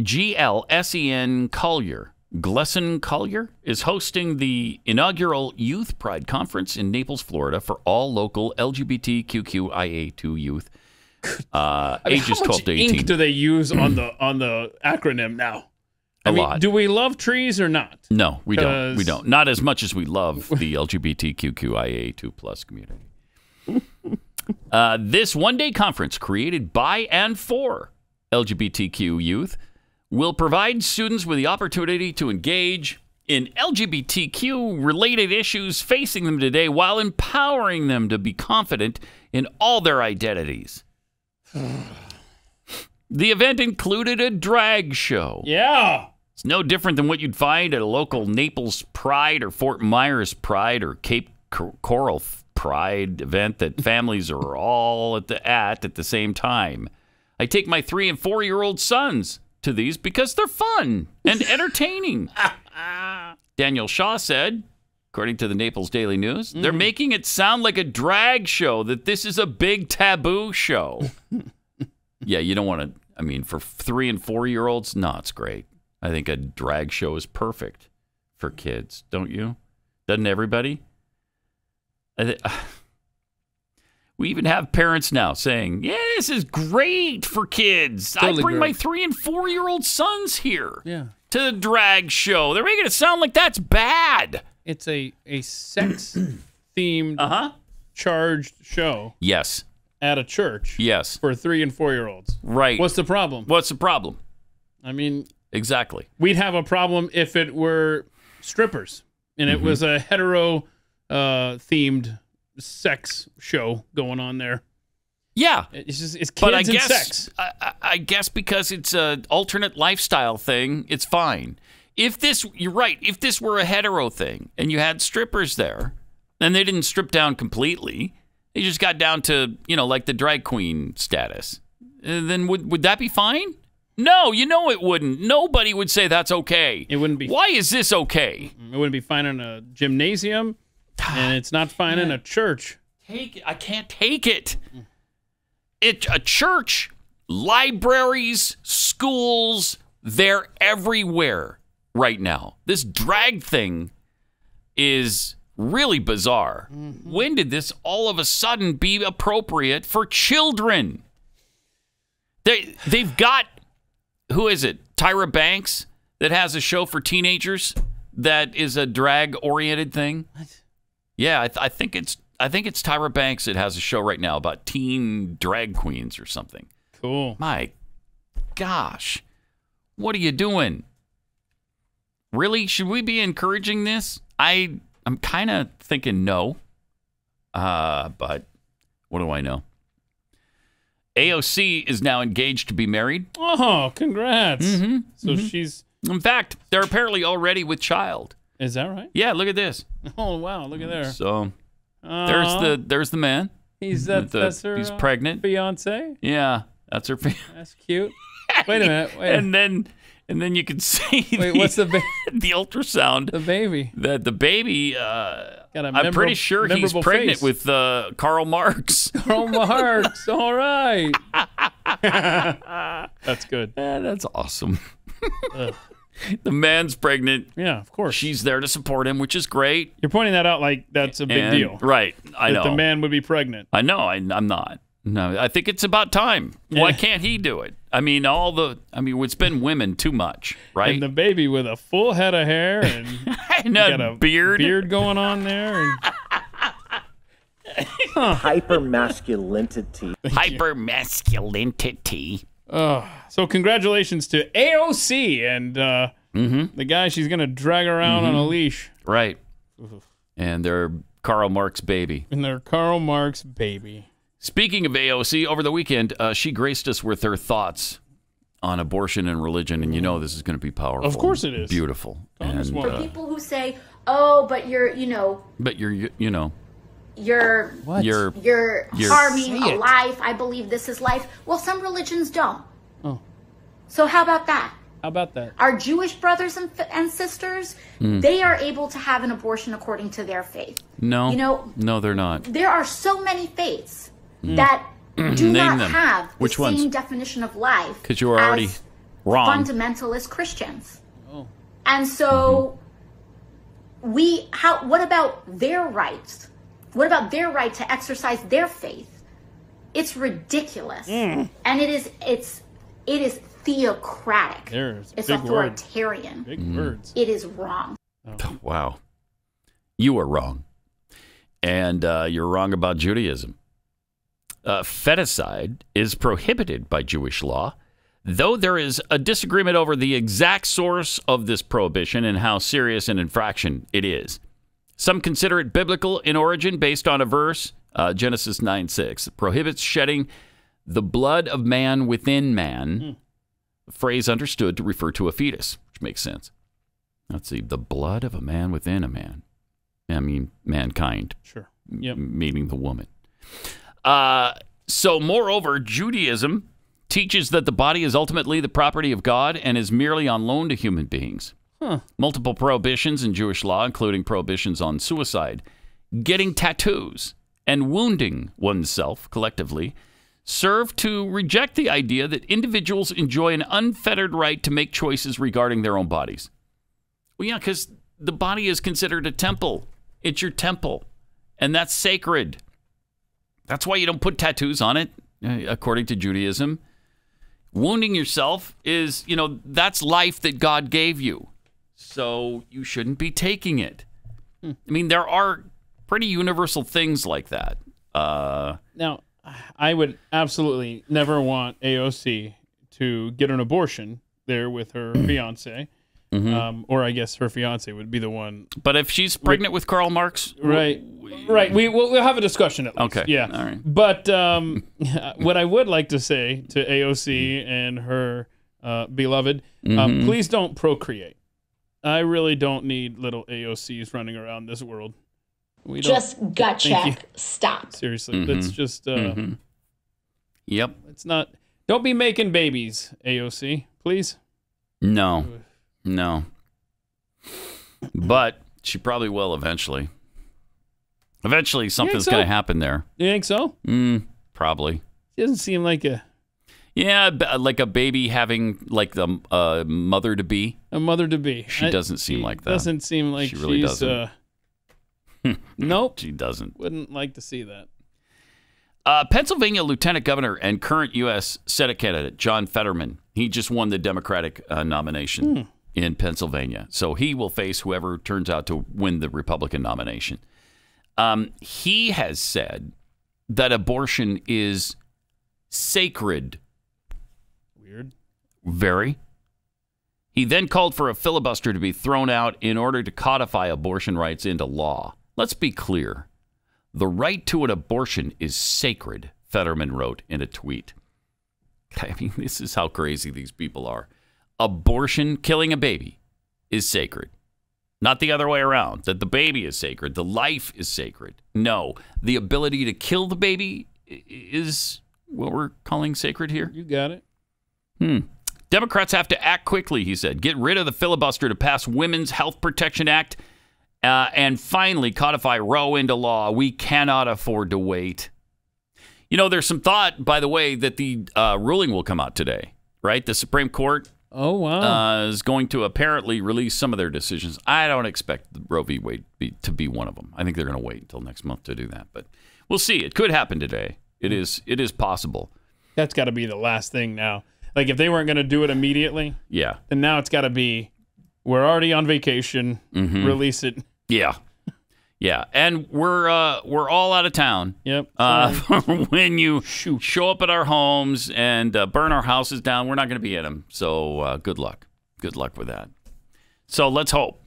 GLSEN Collier. Glesson Collier is hosting the inaugural Youth Pride Conference in Naples, Florida for all local LGBTQIA2 youth ages 12 to 18. How much ink do they use on the acronym now? A lot. Do we love trees or not? No, we don't. We don't. Not as much as we love the LGBTQIA2+ community. This one-day conference created by and for LGBTQ youth will provide students with the opportunity to engage in LGBTQ-related issues facing them today while empowering them to be confident in all their identities. The event included a drag show. Yeah. It's no different than what you'd find at a local Naples Pride or Fort Myers Pride or Cape Coral Pride event that families are all at the same time. I take my 3- and 4-year-old sons to these because they're fun and entertaining. Daniel Shaw said, according to the Naples Daily News, they're making it sound like a drag show, that this is a big taboo show. Yeah, you don't want to, for 3- and 4-year-olds, no, it's great. I think a drag show is perfect for kids, don't you? Doesn't everybody? We even have parents now saying, yeah, this is great for kids. Totally I bring great. my 3- and 4-year-old sons here to the drag show. They're making it sound like that's bad. It's a sex-themed charged show. Yes. At a church. Yes. For 3- and 4-year-olds. Right. What's the problem? What's the problem? exactly. We'd have a problem if it were strippers and it was a hetero themed sex show going on there. Yeah, it's kids but I and guess, sex. I guess because it's an alternate lifestyle thing, it's fine. You're right. If this were a hetero thing and you had strippers there, and they didn't strip down completely, they just got down to like the drag queen status, then would that be fine? No, it wouldn't. Nobody would say that's okay. It wouldn't be. Why is this okay? It wouldn't be fine in a gymnasium, and it's not fine in a church. I can't take it. A church, libraries, schools, they're everywhere right now. This drag thing is really bizarre. When did this all of a sudden be appropriate for children? They've got, who is it? Tyra Banks that has a show for teenagers that is a drag-oriented thing. What? Yeah, I think it's Tyra Banks that has a show right now about teen drag queens or something. Cool. My gosh. What are you doing? Really? Should we be encouraging this? I'm kind of thinking no. But what do I know? AOC is now engaged to be married. Oh, congrats. So she's... In fact, they're apparently already with child. Is that right? Yeah, look at this. Oh, wow. Look at there. So... There's the man. That's her he's pregnant. Fiance? Yeah, that's her. That's cute. Wait a minute. And then you can see what's the the ultrasound. The baby. The baby. I'm pretty sure he's pregnant with Karl Marx. Karl Marx. All right. That's good. Yeah, that's awesome. The man's pregnant. Yeah, of course. She's there to support him, which is great. You're pointing that out like that's a big deal. Right. I know. That the man would be pregnant. I know. I'm not. No, I think it's about time. Yeah. Why can't he do it? It's been women too much, right? And the baby with a full head of hair and, and a beard going on there. And... Hypermasculinity. Hypermasculinity. So congratulations to AOC and the guy she's going to drag around on a leash. Right. And their Karl Marx baby. Speaking of AOC, over the weekend, she graced us with her thoughts on abortion and religion, and this is going to be powerful. Of course it is. Beautiful. And, for people who say, oh, but you're, You're harming a life. I believe this is life. Well, some religions don't. Oh. So how about that? How about that? Our Jewish brothers and sisters, they are able to have an abortion according to their faith. No. No, they're not. There are so many faiths that do not have the Which ones? Same definition of life. Because you were already wrong. Fundamentalist Christians. Oh. And so what about their rights? What about their right to exercise their faith? It's ridiculous. And it is theocratic. It's authoritarian. Big words. It is wrong. Oh. Wow. You are wrong. And you're wrong about Judaism. Feticide is prohibited by Jewish law, though there is a disagreement over the exact source of this prohibition and how serious an infraction it is. Some consider it biblical in origin based on a verse, Genesis 9:6, that prohibits shedding the blood of man within man, a phrase understood to refer to a fetus, which makes sense. Let's see, the blood of a man within a man. I mean, mankind. Sure. Yep. Meaning the woman. So, moreover, Judaism teaches that the body is ultimately the property of God and is merely on loan to human beings. Multiple prohibitions in Jewish law, including prohibitions on suicide, getting tattoos, and wounding oneself collectively, serve to reject the idea that individuals enjoy an unfettered right to make choices regarding their own bodies. Well, yeah, because the body is considered a temple. It's your temple, and that's sacred. That's why you don't put tattoos on it, according to Judaism. Wounding yourself is, that's life that God gave you. So you shouldn't be taking it. I mean, there are pretty universal things like that. Now, I would absolutely never want AOC to get an abortion there with her fiance. Or I guess her fiance would be the one. But if she's pregnant with Karl Marx, right. We'll have a discussion at least. Okay. Yeah. All right. But what I would like to say to AOC and her beloved, please don't procreate. I really don't need little AOCs running around this world. We just gut check. Stop. Seriously, let's just. Yep. It's not. Don't be making babies, AOC. Please. No. But she probably will eventually. Eventually, something's going to happen there. You think so? Probably. She doesn't seem like a... Yeah, like a baby having like the mother-to-be. A mother-to-be. She doesn't seem like that. Doesn't seem like she really she's... doesn't. Nope. She doesn't. Wouldn't like to see that. Pennsylvania Lieutenant Governor and current U.S. Senate candidate John Fetterman, he just won the Democratic nomination in Pennsylvania. So he will face whoever turns out to win the Republican nomination. He has said that abortion is sacred. Weird. Very. He then called for a filibuster to be thrown out in order to codify abortion rights into law. Let's be clear. The right to an abortion is sacred, Fetterman wrote in a tweet. I mean, this is how crazy these people are. Abortion, killing a baby, is sacred. Not the other way around, that the baby is sacred, the life is sacred. No, the ability to kill the baby is what we're calling sacred here. You got it. Democrats have to act quickly, he said. Get rid of the filibuster to pass Women's Health Protection Act and finally codify Roe into law. We cannot afford to wait. You know, there's some thought, by the way, that the ruling will come out today, right? The Supreme Court is going to apparently release some of their decisions. I don't expect the Roe v. Wade to be one of them. I think they're going to wait until next month to do that. But we'll see. It could happen today. It is possible. That's got to be the last thing now. Like, if they weren't going to do it immediately, then now it's got to be, we're already on vacation, release it. Yeah. And we're all out of town. Yep. When you show up at our homes and burn our houses down, we're not going to be in them. So good luck. Good luck with that. So let's hope,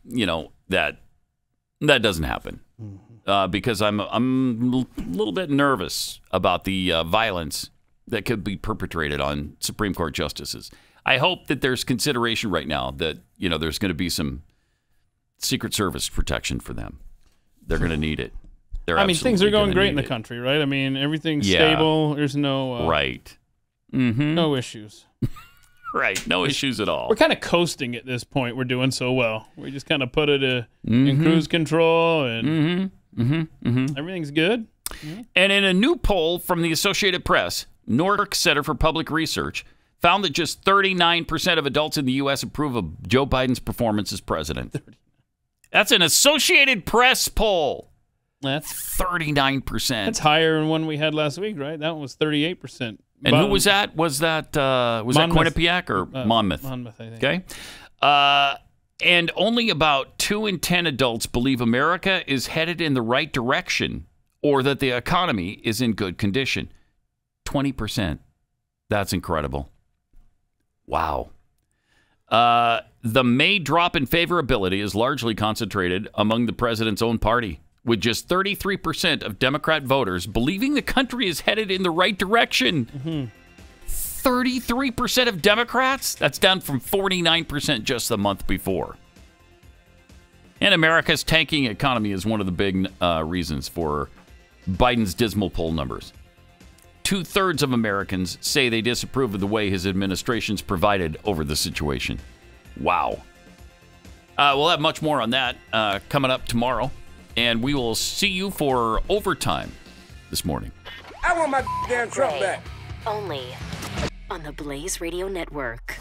that doesn't happen. Because I'm a little bit nervous about the violence that could be perpetrated on Supreme Court justices. I hope that there's consideration right now that, there's going to be some Secret Service protection for them. They're going to need it. Things are going great in the country, right? I mean, everything's stable. There's no... right. No issues. Right. No issues at all. We're kind of coasting at this point. We're doing so well. We just kind of put it in cruise control and everything's good. Yeah. And in a new poll from the Associated Press, Nordic Center for Public Research found that just 39% of adults in the U.S. approve of Joe Biden's performance as president. That's an Associated Press poll. That's 39%. That's higher than one we had last week, right? That one was 38%. And who was that? Was that Quinnipiac or Monmouth? Monmouth, I think. Okay. And only about 2 in 10 adults believe America is headed in the right direction or that the economy is in good condition. 20%. That's incredible. Wow. The May drop in favorability is largely concentrated among the president's own party, with just 33% of Democrat voters believing the country is headed in the right direction. 33% of Democrats? That's down from 49% just the month before. And America's tanking economy is one of the big reasons for Biden's dismal poll numbers. 2/3 of Americans say they disapprove of the way his administration's provided over the situation. Wow. We'll have much more on that coming up tomorrow. And we will see you for overtime this morning. I want my damn truck back. Only on the Blaze Radio Network.